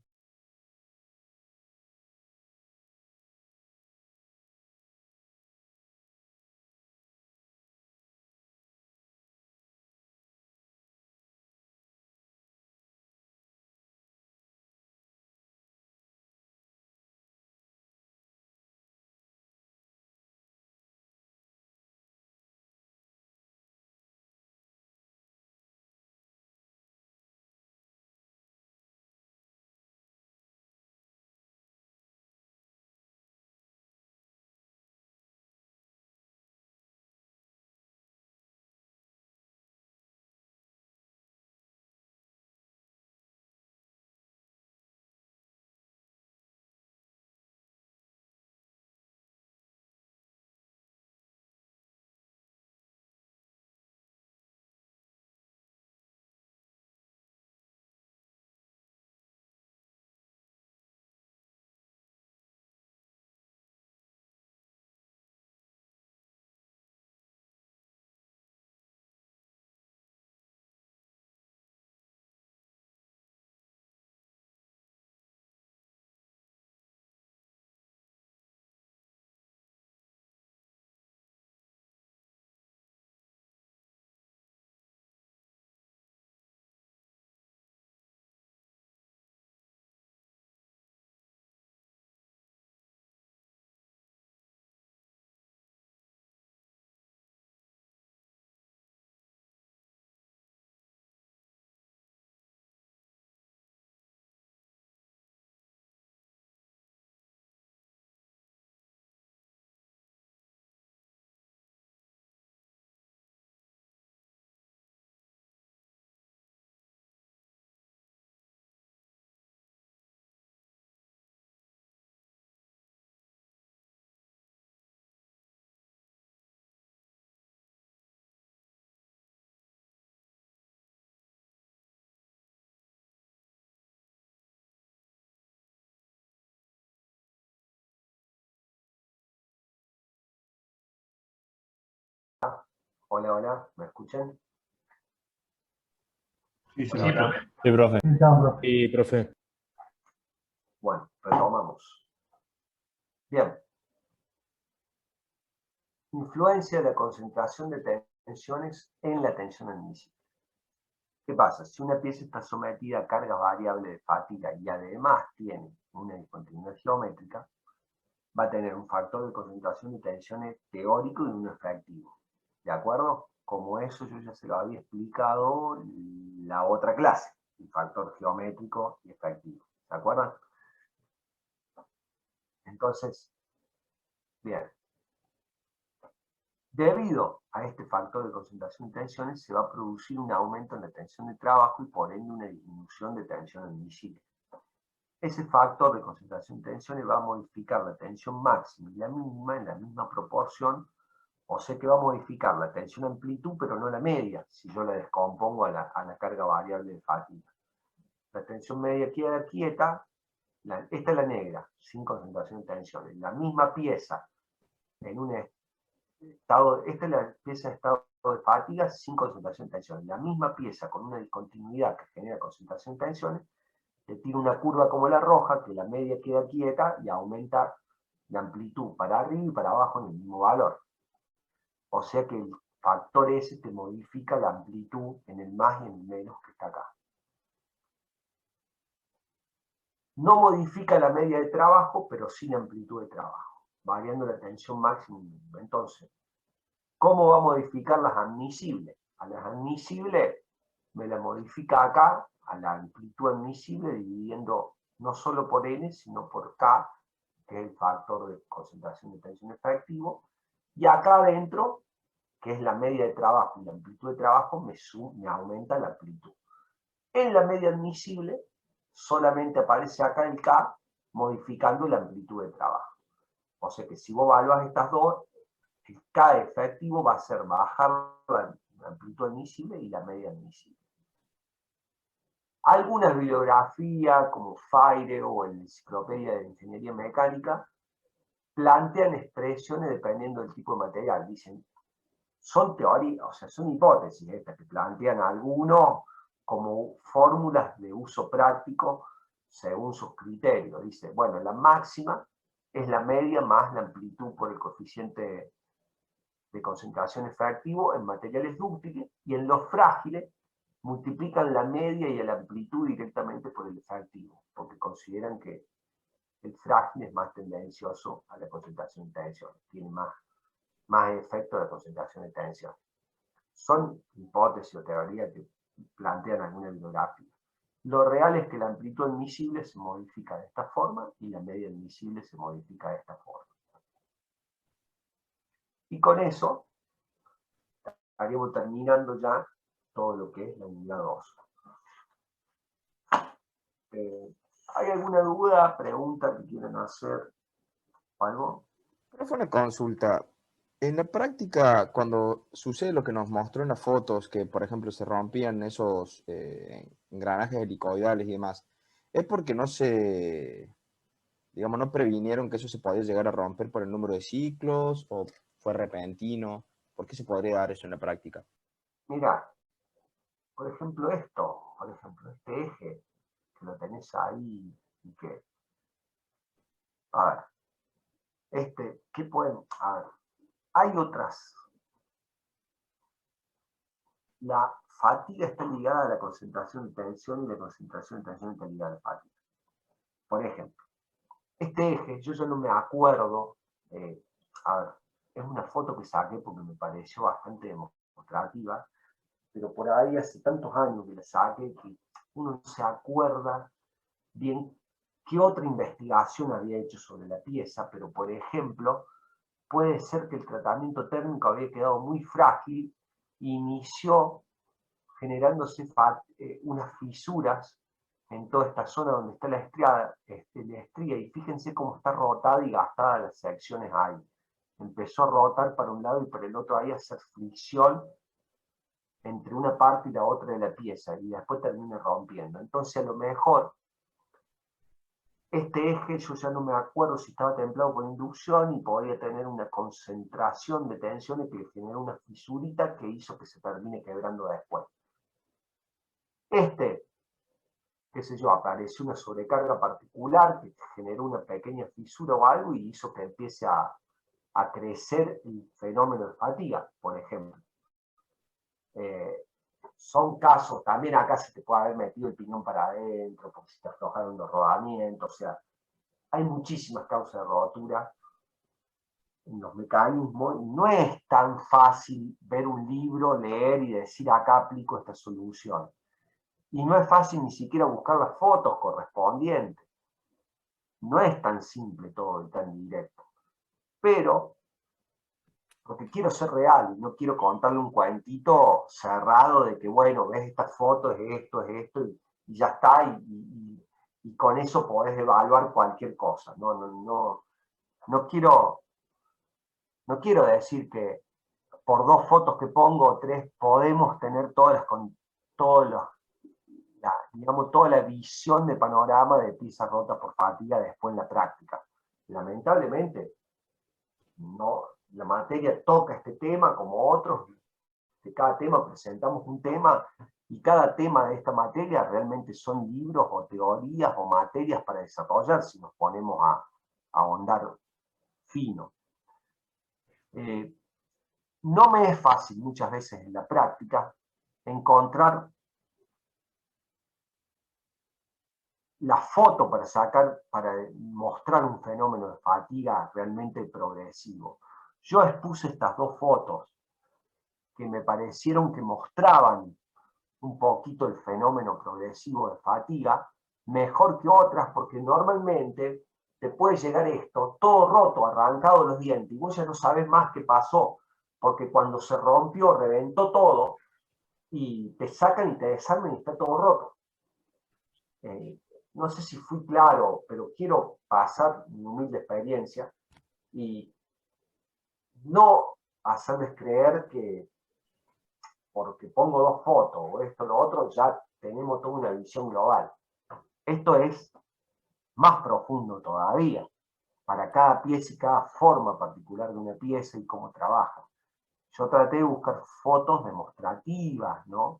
Hola, hola, ¿me escuchan? Sí, Sí, señor. profe. Sí, profe. Sí, profe. Bueno, retomamos. Bien. Influencia de la concentración de tensiones en la tensión admisible. ¿Qué pasa? Si una pieza está sometida a cargas variables de fatiga y además tiene una discontinuidad geométrica, va a tener un factor de concentración de tensiones teórico y uno efectivo. ¿De acuerdo? Como eso yo ya se lo había explicado en la otra clase, el factor geométrico y efectivo. ¿Se acuerdan? Entonces, bien. Debido a este factor de concentración de tensiones, se va a producir un aumento en la tensión de trabajo y por ende una disminución de tensión admisible. Ese factor de concentración de tensiones va a modificar la tensión máxima y la mínima en la misma proporción, o sea que va a modificar la tensión amplitud, pero no la media, si yo la descompongo a la carga variable de fatiga. La tensión media queda quieta, esta es la negra, sin concentración de tensiones. La misma pieza en un estado, esta es la pieza de estado de fatiga sin concentración de tensiones. La misma pieza con una discontinuidad que genera concentración de tensiones, le tira una curva como la roja, que la media queda quieta y aumenta la amplitud para arriba y para abajo en el mismo valor. O sea que el factor S te modifica la amplitud en el más y en el menos que está acá. No modifica la media de trabajo, pero sí la amplitud de trabajo, variando la tensión máxima y mínima. Entonces, ¿cómo va a modificar las admisibles? A las admisibles me la modifica acá, a la amplitud admisible, dividiendo no solo por N, sino por K, que es el factor de concentración de tensión efectivo, y acá adentro, que es la media de trabajo y la amplitud de trabajo, me aumenta la amplitud. En la media admisible, solamente aparece acá el K, modificando la amplitud de trabajo. O sea que si vos evaluás estas dos, el K efectivo va a ser bajar la amplitud admisible y la media admisible. Algunas bibliografías, como Faire o la Enciclopedia de Ingeniería Mecánica, plantean expresiones dependiendo del tipo de material. Dicen, son teorías, o sea, son hipótesis estas que plantean algunos como fórmulas de uso práctico según sus criterios. Dice, bueno, la máxima es la media más la amplitud por el coeficiente de concentración efectivo en materiales dúctiles, y en los frágiles multiplican la media y la amplitud directamente por el efectivo, porque consideran que el frágil es más tendencioso a la concentración de tensión, tiene más efecto de la concentración de tensión. Son hipótesis o teorías que plantean alguna bibliografía. Lo real es que la amplitud admisible se modifica de esta forma y la media admisible se modifica de esta forma. Y con eso estaríamos terminando ya todo lo que es la unidad 2. ¿Hay alguna duda, pregunta que quieran hacer o algo? Fue una consulta. En la práctica, cuando sucede lo que nos mostró en las fotos, que por ejemplo se rompían esos engranajes helicoidales y demás, ¿es porque digamos, no previnieron que eso se podía llegar a romper por el número de ciclos o fue repentino? ¿Por qué se podría dar eso en la práctica? Mira, por ejemplo este eje, que lo tenés ahí, y que, a ver, ¿qué pueden? A ver, hay otras. La fatiga está ligada a la concentración de tensión y la concentración de tensión está ligada a la fatiga. Por ejemplo, este eje, yo ya no me acuerdo, a ver, es una foto que saqué porque me pareció bastante demostrativa, pero por ahí hace tantos años que la saqué que uno no se acuerda bien qué otra investigación había hecho sobre la pieza, pero por ejemplo, puede ser que el tratamiento térmico había quedado muy frágil e inició generándose unas fisuras en toda esta zona donde está la estría, y fíjense cómo está rotada y gastada las secciones ahí. Empezó a rotar para un lado y para el otro, ahí a hacer fricción entre una parte y la otra de la pieza, y después termina rompiendo. Entonces, a lo mejor, Este eje, yo ya no me acuerdo si estaba templado por inducción y podía tener una concentración de tensiones que generó una fisurita que hizo que se termine quebrando después. Qué sé yo, apareció una sobrecarga particular que generó una pequeña fisura o algo y hizo que empiece a crecer el fenómeno de fatiga, por ejemplo. Son casos, también acá se te puede haber metido el piñón para adentro, porque se te aflojaron los rodamientos, o sea, hay muchísimas causas de rotura en los mecanismos, y no es tan fácil ver un libro, leer y decir acá aplico esta solución. Y no es fácil ni siquiera buscar las fotos correspondientes. No es tan simple todo y tan directo. Pero, porque quiero ser real y no quiero contarle un cuentito cerrado de que, bueno, ves esta foto, es esto, y ya está, y con eso podés evaluar cualquier cosa. No quiero decir que por 2 fotos que pongo o 3 podemos tener digamos, toda la visión de panorama de piezas rotas por fatiga después en la práctica. Lamentablemente, no, la materia toca este tema como otros, de cada tema presentamos un tema y cada tema de esta materia realmente son libros o teorías o materias para desarrollar si nos ponemos a ahondar fino. No me es fácil muchas veces en la práctica encontrar la foto para mostrar un fenómeno de fatiga realmente progresivo. Yo expuse estas 2 fotos que me parecieron que mostraban un poquito el fenómeno progresivo de fatiga, mejor que otras, porque normalmente te puede llegar esto todo roto, arrancado de los dientes, y vos ya no sabes más qué pasó, porque cuando se rompió, reventó todo, y te sacan y te desarman y está todo roto. No sé si fui claro, pero quiero pasar mi humilde experiencia y no hacerles creer que porque pongo 2 fotos o esto o lo otro, ya tenemos toda una visión global. Esto es más profundo todavía, para cada pieza y cada forma particular de una pieza y cómo trabaja. Yo traté de buscar fotos demostrativas, ¿no?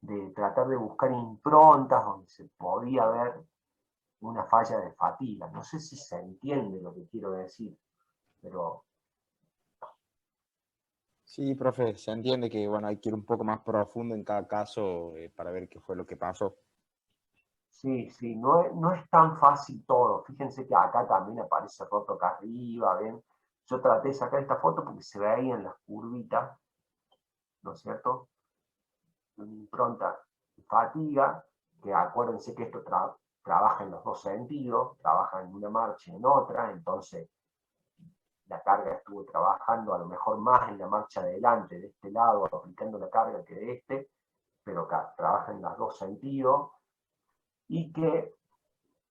De tratar de buscar improntas donde se podía ver una falla de fatiga. No sé si se entiende lo que quiero decir, pero Sí, profe, se entiende que bueno, hay que ir un poco más profundo en cada caso para ver qué fue lo que pasó. sí, no es tan fácil todo. Fíjense que acá también aparece roto acá arriba, ¿ven? Yo traté de sacar esta foto porque se veían las curvitas, ¿no es cierto? Una impronta de fatiga, que acuérdense que esto trabaja en los 2 sentidos, trabaja en una marcha y en otra, entonces la carga estuvo trabajando a lo mejor más en la marcha de adelante, de este lado, aplicando la carga que de este, pero trabaja en los 2 sentidos, y que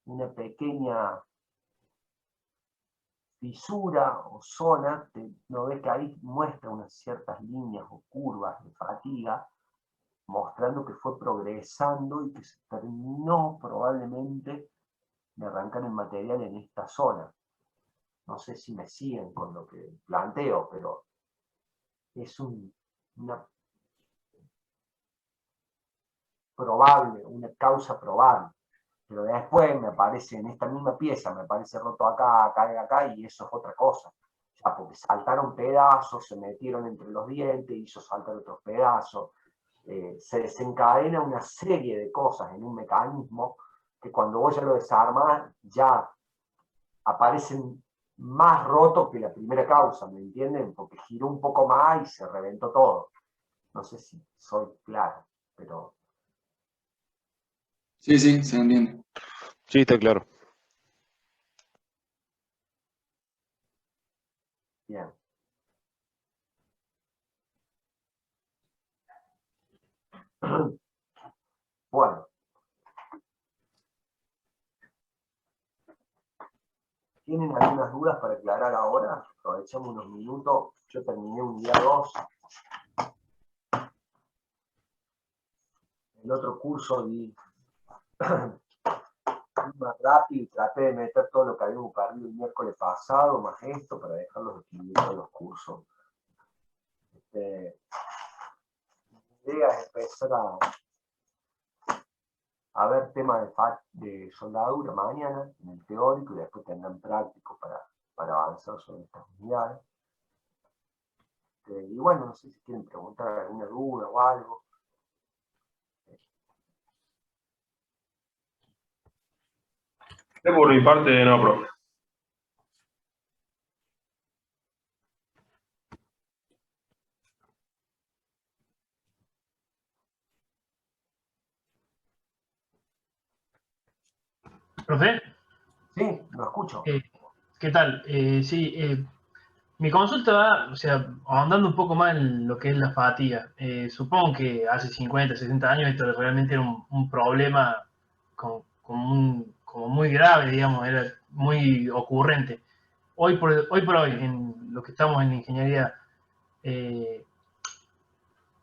una pequeña fisura o zona, no ves que ahí muestra unas ciertas líneas o curvas de fatiga, mostrando que fue progresando y que se terminó probablemente de arrancar el material en esta zona. No sé si me siguen con lo que planteo, pero es una causa probable. Pero después me aparece en esta misma pieza, me aparece roto acá, acá y acá, y eso es otra cosa. Ya, porque saltaron pedazos, se metieron entre los dientes, hizo saltar otros pedazos. Se desencadena una serie de cosas en un mecanismo que cuando vos ya lo desarmás, ya aparecen más rotos que la primera causa, ¿me entienden? Porque giró un poco más y se reventó todo. No sé si soy claro, pero Sí, sí, se entiende. Sí, está claro. bien. Bueno. ¿Tienen algunas dudas para aclarar ahora? Aprovechamos unos minutos. Yo terminé unidad 2. El otro curso di fui más rápido y traté de meter todo lo que habíamos perdido el miércoles pasado, más esto, para dejarlos equilibrados los cursos. Mi idea es empezar a ver temas de soldadura mañana, en el teórico, y después tendrán práctico para avanzar sobre estas unidades. Y bueno, no sé si quieren preguntar alguna duda o algo. Yo por mi parte, no, profe. Profe, Sí, lo escucho. ¿qué tal? Sí, mi consulta va, o sea, ahondando un poco más en lo que es la fatiga. Supongo que hace 50, 60 años esto realmente era un problema como muy grave, digamos, era muy ocurrente. Hoy por hoy, en lo que estamos en ingeniería, eh,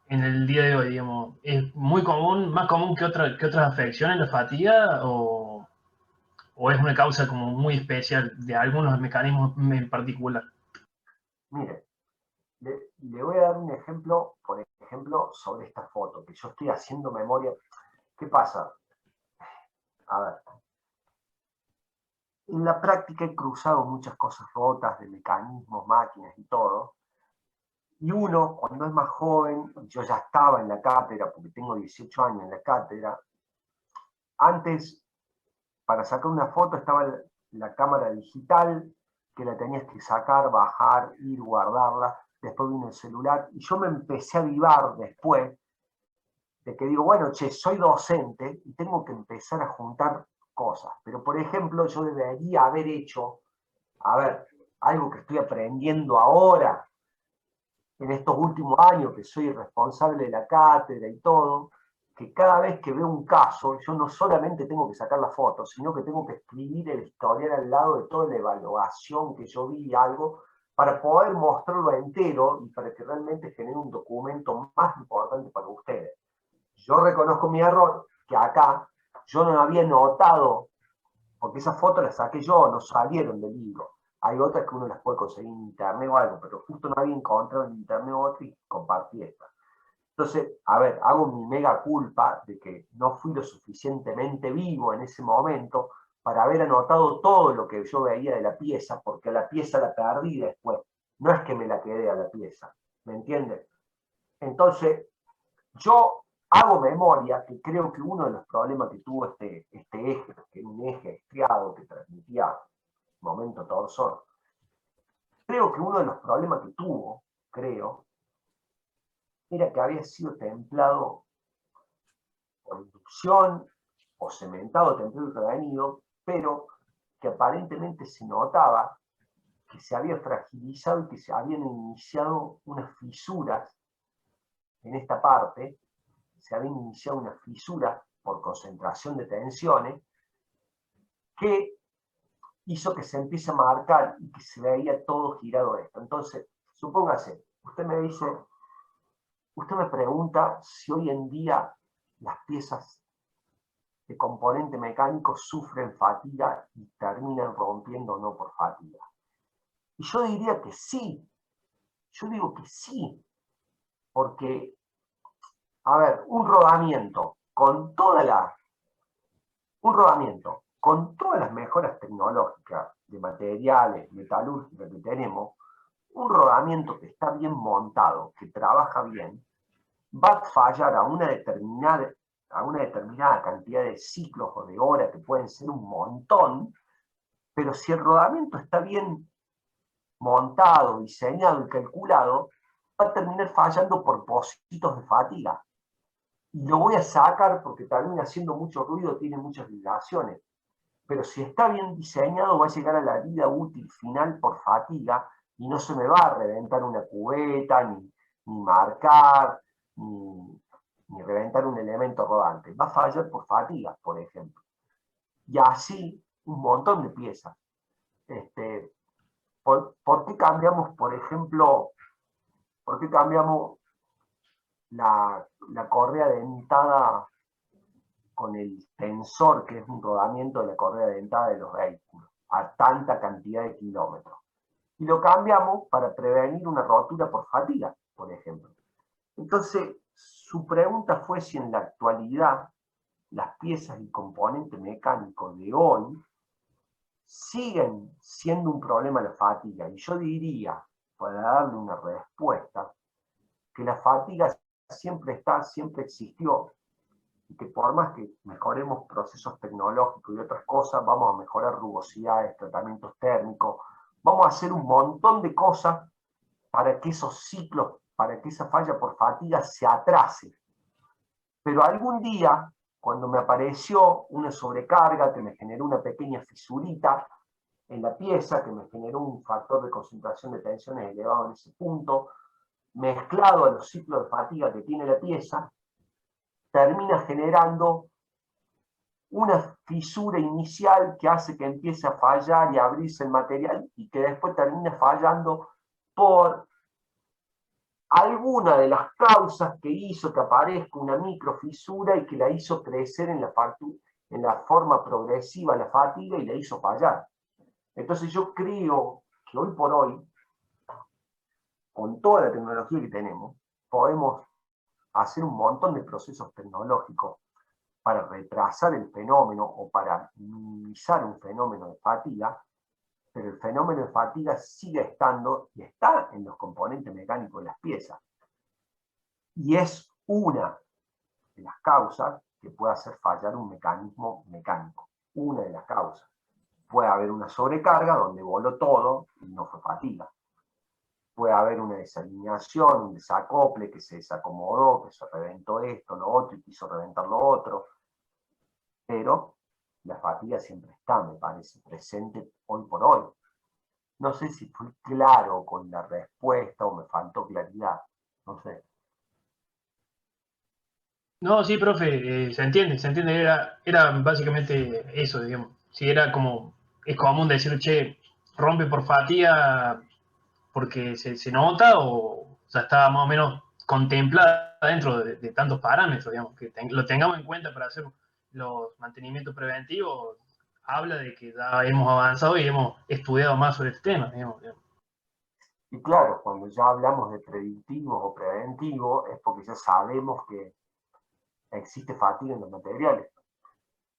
en el día de hoy, digamos, ¿es muy común, más común que otras afecciones la fatiga o es una causa como muy especial de algunos mecanismos en particular? Mire, le voy a dar un ejemplo, por ejemplo, sobre esta foto, que yo estoy haciendo memoria. ¿Qué pasa? A ver, en la práctica he cruzado muchas cosas rotas de mecanismos, máquinas y todo. Y uno, cuando es más joven, yo ya estaba en la cátedra, porque tengo 18 años en la cátedra, antes, para sacar una foto estaba la cámara digital, que la tenías que sacar, bajar, ir, guardarla. Después vino el celular, y yo me empecé a avivar después, de que digo, bueno, che, soy docente, y tengo que empezar a juntar cosas. Pero, por ejemplo, yo debería haber hecho, a ver, algo que estoy aprendiendo ahora, en estos últimos años, que soy responsable de la cátedra y todo, que cada vez que veo un caso, yo no solamente tengo que sacar la foto, sino que tengo que escribir el historial al lado de toda la evaluación que yo vi, algo, para poder mostrarlo entero y para que realmente genere un documento más importante para ustedes. Yo reconozco mi error, que acá yo no había notado, porque esas fotos las saqué yo, no salieron del libro. Hay otras que uno las puede conseguir en internet o algo, pero justo no había encontrado en internet otra y compartí esta. Entonces, a ver, hago mi mega culpa de que no fui lo suficientemente vivo en ese momento para haber anotado todo lo que yo veía de la pieza, porque la pieza la perdí después. No es que me la quedé a la pieza, ¿me entiendes? Entonces, yo hago memoria, que creo que uno de los problemas que tuvo este eje, que era un eje estriado que transmitía momento torsor, creo que uno de los problemas que tuvo, era que había sido templado por inducción o cementado, templado y prevenido, pero que aparentemente se notaba que se había fragilizado y que se habían iniciado unas fisuras en esta parte, se habían iniciado unas fisuras por concentración de tensiones que hizo que se empiece a marcar y que se veía todo girado esto. Entonces, supóngase, usted me pregunta si hoy en día las piezas de componente mecánico sufren fatiga y terminan rompiendo o no por fatiga. Y yo diría que sí. Yo digo que sí. Porque, a ver, un rodamiento con todas las mejoras tecnológicas de materiales, metalúrgicas que tenemos, un rodamiento que está bien montado, que trabaja bien, va a fallar a una determinada cantidad de ciclos o de horas, que pueden ser un montón, pero si el rodamiento está bien montado, diseñado y calculado, va a terminar fallando por pocitos de fatiga. Y lo voy a sacar porque termina haciendo mucho ruido, tiene muchas vibraciones. Pero si está bien diseñado, va a llegar a la vida útil final por fatiga y no se me va a reventar una cubeta, ni marcar, ni reventar un elemento rodante. Va a fallar por fatiga, por ejemplo. Y así un montón de piezas. ¿Por qué cambiamos, por ejemplo, la correa dentada con el tensor, que es un rodamiento de la correa dentada de los vehículos, a tanta cantidad de kilómetros. Y lo cambiamos para prevenir una rotura por fatiga, por ejemplo. Entonces, su pregunta fue si en la actualidad las piezas y componentes mecánicos de hoy siguen siendo un problema la fatiga. Y yo diría, para darle una respuesta, que la fatiga siempre está, siempre existió, y que por más que mejoremos procesos tecnológicos y otras cosas, vamos a mejorar rugosidades, tratamientos térmicos, vamos a hacer un montón de cosas para que esos ciclos, para que esa falla por fatiga se atrase. Pero algún día, cuando me apareció una sobrecarga que me generó una pequeña fisurita en la pieza, que me generó un factor de concentración de tensiones elevado en ese punto, mezclado a los ciclos de fatiga que tiene la pieza, termina generando una fisura inicial que hace que empiece a fallar y a abrirse el material y que después termina fallando por alguna de las causas que hizo que aparezca una microfisura y que la hizo crecer en la forma progresiva la fatiga y la hizo fallar. Entonces yo creo que hoy por hoy, con toda la tecnología que tenemos, podemos hacer un montón de procesos tecnológicos para retrasar el fenómeno o para minimizar un fenómeno de fatiga, pero el fenómeno de fatiga sigue estando y está en los componentes mecánicos de las piezas. Y es una de las causas que puede hacer fallar un mecanismo mecánico. Una de las causas. Puede haber una sobrecarga donde voló todo y no fue fatiga. Puede haber una desalineación, un desacople que se desacomodó, que se reventó esto, lo otro y quiso reventar lo otro. Pero la fatiga siempre está, me parece, presente hoy por hoy. No sé si fui claro con la respuesta o me faltó claridad. No sé. No, sí, profe, se entiende, era básicamente eso, digamos. Si era como, es común decir, che, rompe por fatiga porque se nota o ya está más o menos contemplada dentro de tantos parámetros, digamos, que lo tengamos en cuenta para hacer los mantenimientos preventivos, habla de que ya hemos avanzado y hemos estudiado más sobre este tema, digamos. Y claro, cuando ya hablamos de predictivos o preventivos, es porque ya sabemos que existe fatiga en los materiales.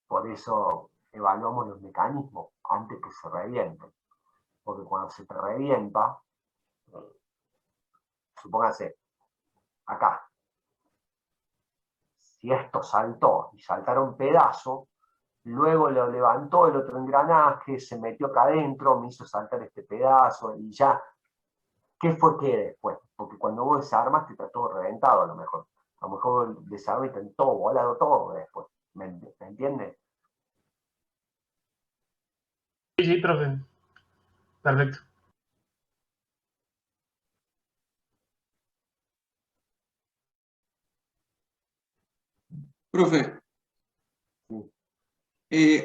Por eso evaluamos los mecanismos antes que se revienten. Porque cuando se te revienta, supóngase, acá, si esto saltó y saltaron pedazos, luego lo levantó el otro engranaje, se metió acá adentro, me hizo saltar este pedazo y ya. ¿Qué fue que después? Porque cuando vos desarmaste está todo reventado a lo mejor. A lo mejor desarmaste está todo volado todo después. ¿Me entiendes? Sí, profe. Perfecto. Profe,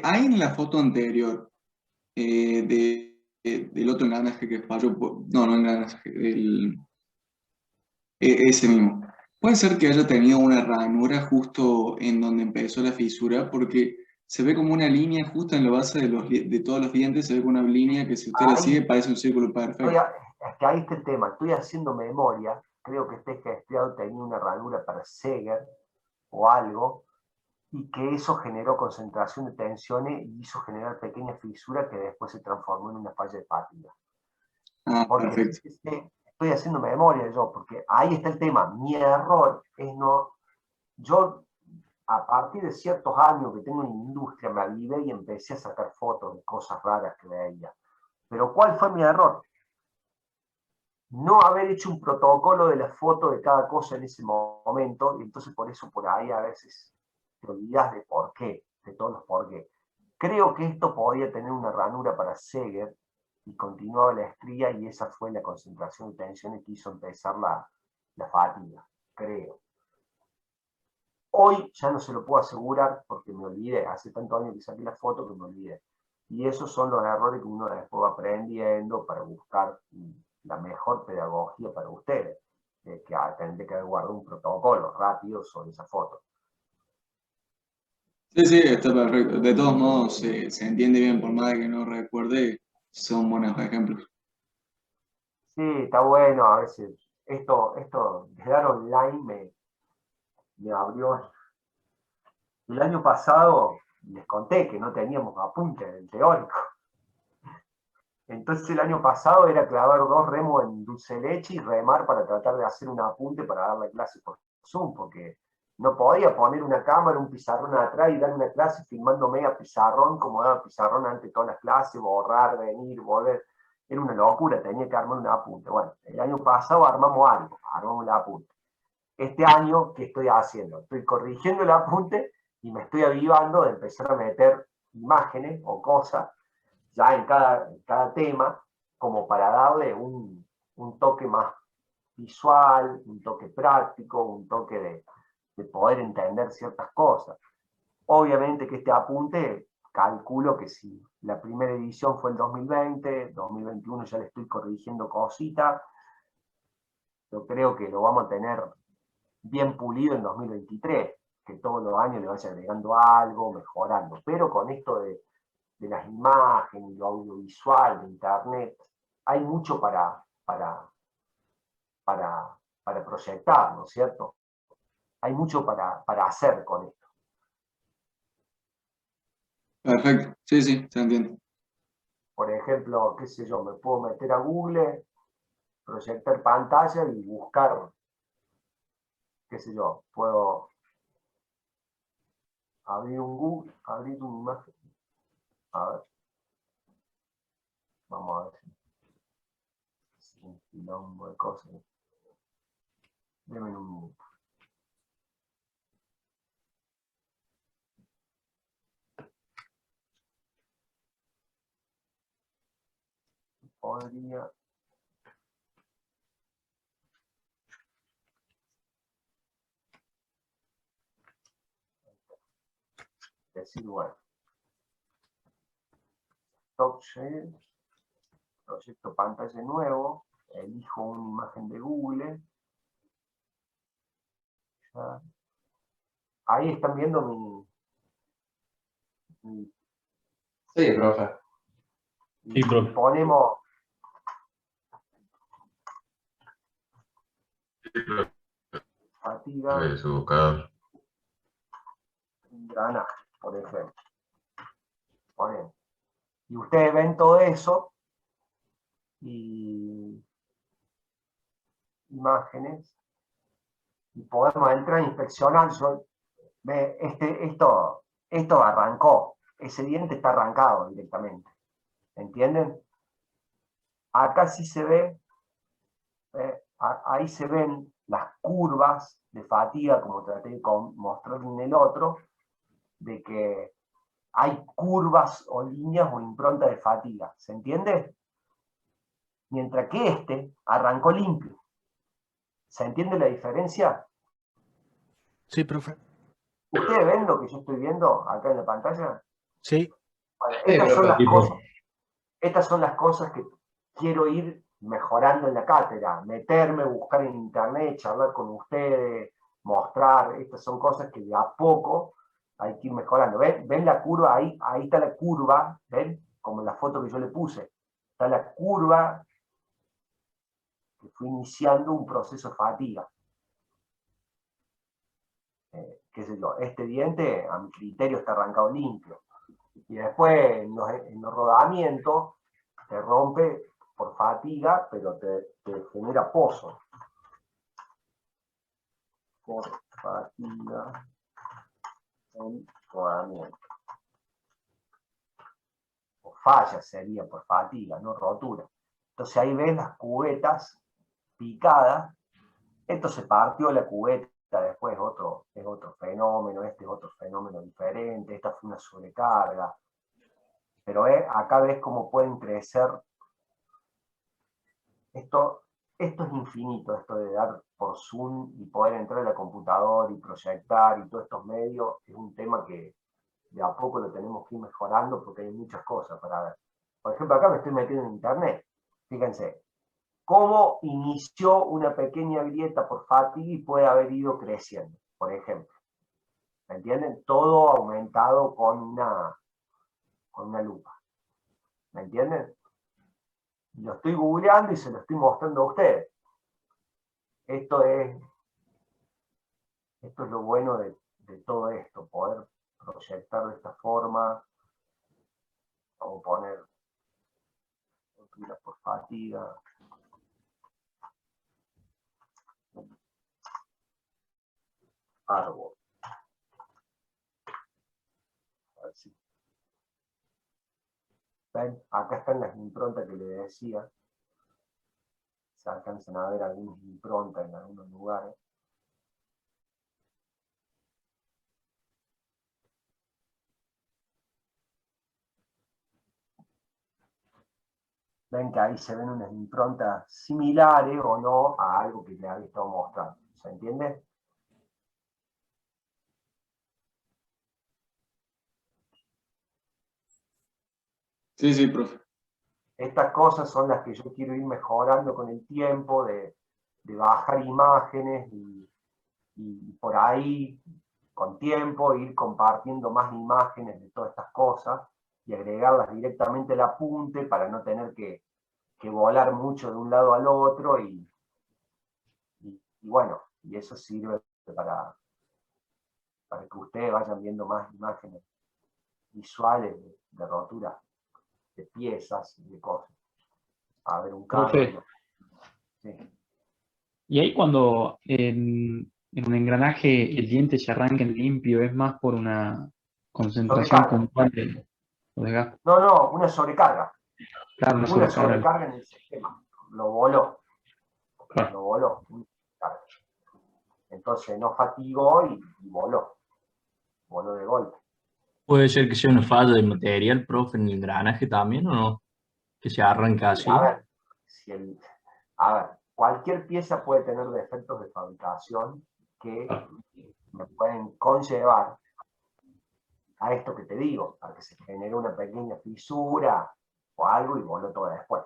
ahí en la foto anterior del otro engranaje que falló, no engranaje, ese mismo. Puede ser que haya tenido una ranura justo en donde empezó la fisura, porque se ve como una línea justo en la base de todos los dientes, se ve como una línea que si usted la sigue parece un círculo perfecto. Es que ahí está el tema, estoy haciendo memoria, creo que este estriado tenía una ranura para Seger o algo, y que eso generó concentración de tensiones y hizo generar pequeñas fisuras que después se transformó en una falla de fatiga. Porque perfecto. Estoy haciendo memoria yo, porque ahí está el tema. Mi error es no... Yo, a partir de ciertos años que tengo en la industria, me avivé y empecé a sacar fotos de cosas raras que veía. Pero ¿cuál fue mi error? No haber hecho un protocolo de la foto de cada cosa en ese momento, y entonces por eso por ahí a veces te olvidas de por qué, de todos los por qué. Creo que esto podía tener una ranura para Seger y continuaba la estría y esa fue la concentración de tensiones que hizo empezar la fatiga, creo. Hoy ya no se lo puedo asegurar porque me olvidé, hace tantos años que saqué la foto que me olvidé. Y esos son los errores que uno después va aprendiendo para buscar la mejor pedagogía para ustedes, que tendré que guardar un protocolo rápido sobre esa foto. Sí, está perfecto. De todos modos, se entiende bien, por más de que no recuerde, son buenos ejemplos. Sí, está bueno, a veces. Esto de dar online me abrió. El año pasado les conté que no teníamos apunte del teórico. Entonces el año pasado era clavar 2 remos en dulce de leche y remar para tratar de hacer un apunte para dar la clase por Zoom, porque no podía poner una cámara, un pizarrón atrás y dar una clase filmándome a pizarrón, como daba pizarrón ante todas las clases, borrar, venir, volver. Era una locura, tenía que armar un apunte. Bueno, el año pasado armamos algo, armamos el apunte. Este año, ¿qué estoy haciendo? Estoy corrigiendo el apunte y me estoy avivando de empezar a meter imágenes o cosas ya en cada tema, como para darle un toque más visual, un toque práctico, un toque de poder entender ciertas cosas. Obviamente que este apunte, calculo que si la primera edición fue el 2020, 2021 ya le estoy corrigiendo cositas, yo creo que lo vamos a tener bien pulido en 2023, que todos los años le vaya agregando algo, mejorando, pero con esto de las imágenes, lo audiovisual, de internet, hay mucho para proyectar, ¿no es cierto? Hay mucho para hacer con esto. Perfecto. Sí, se entiende. Por ejemplo, qué sé yo, me puedo meter a Google, proyectar pantalla y buscar, qué sé yo, puedo abrir un Google, abrir una imagen. A ver. Vamos a ver si un quilombo de cosas. Denme un minuto. Podría decir, bueno, Top Share, proyecto pantalla nuevo, elijo una imagen de Google. Ya. Ahí están viendo mi Sí, profe. Sí, profe. ponemos fatiga, Su buscador. engranaje, por ejemplo. Ponemos. Y ustedes ven todo eso y imágenes y podemos entrar a inspeccionar. Esto arrancó, ese diente está arrancado directamente, ¿entienden? Acá sí se ve, ahí se ven las curvas de fatiga, como traté de mostrar en el otro, de que hay curvas o líneas o improntas de fatiga, ¿se entiende? Mientras que este arrancó limpio. ¿Se entiende la diferencia? Sí, profe. ¿Ustedes ven lo que yo estoy viendo acá en la pantalla? Sí. Bueno, Sí, profe. estas son las cosas que quiero ir mejorando en la cátedra, meterme, buscar en internet, charlar con ustedes, mostrar, estas son cosas que de a poco hay que ir mejorando. ¿Ven la curva? Ahí está la curva, ¿ven? Como en la foto que yo le puse. Está la curva que fue iniciando un proceso de fatiga. Qué sé yo, este diente a mi criterio está arrancado limpio. Y después en los rodamientos te rompe por fatiga, pero te genera pozo. Por fatiga en rodamiento. O falla sería por fatiga, no rotura. Entonces ahí ves las cubetas picadas. Esto se partió la cubeta, después es otro fenómeno, este es otro fenómeno diferente, esta fue una sobrecarga. Pero acá ves cómo pueden crecer. Esto es infinito, esto de dar por Zoom y poder entrar a la computadora y proyectar y todos estos medios, es un tema que de a poco lo tenemos que ir mejorando porque hay muchas cosas para ver. Por ejemplo, acá me estoy metiendo en internet. Fíjense, cómo inició una pequeña grieta por fatiga y puede haber ido creciendo, por ejemplo. ¿Me entienden? Todo aumentado con una lupa. ¿Me entienden? Lo estoy googleando y se lo estoy mostrando a ustedes. Esto es lo bueno de todo esto, poder proyectar de esta forma. Vamos a poner por fatiga. Árbol. A ver si. ¿Ven? Acá están las improntas que les decía. Se alcanzan a ver algunas improntas en algunos lugares. Ven que ahí se ven unas improntas similares o no a algo que les había estado mostrando. ¿Se entiende? Sí, sí, profe. Estas cosas son las que yo quiero ir mejorando con el tiempo, de bajar imágenes y por ahí, con tiempo, ir compartiendo más imágenes de todas estas cosas y agregarlas directamente al apunte para no tener que volar mucho de un lado al otro y bueno, y eso sirve para que ustedes vayan viendo más imágenes visuales de rotura de piezas y de cosas. A ver, un Profe, cambio. Sí. y ahí cuando en un engranaje el diente se arranca en limpio, ¿es más por una concentración Sobrecarga. puntual de los desgastes? No, una sobrecarga. Claro, una Una sobrecarga. sobrecarga en el sistema. Lo voló. Claro. Lo voló. Entonces no fatigó y voló. Voló de golpe. Puede ser que sea una falla de material, profe, en el engranaje también, ¿o no? Que se arranca Sí, así. a ver, cualquier pieza puede tener defectos de fabricación que me pueden conllevar a esto que te digo, a que se genere una pequeña fisura o algo y voló todo después.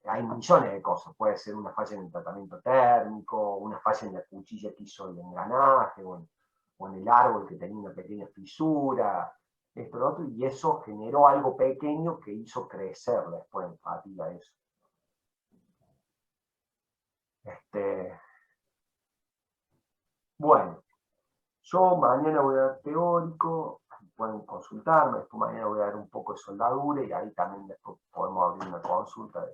Hay millones de cosas, puede ser una falla en el tratamiento térmico, una falla en la cuchilla que hizo el engranaje, o en el árbol que tenía una pequeña fisura, esto, lo otro, y eso generó algo pequeño que hizo crecer después en fatiga eso. Bueno, yo mañana voy a dar teórico, pueden consultarme, después mañana voy a dar un poco de soldadura y ahí también después podemos abrir una consulta de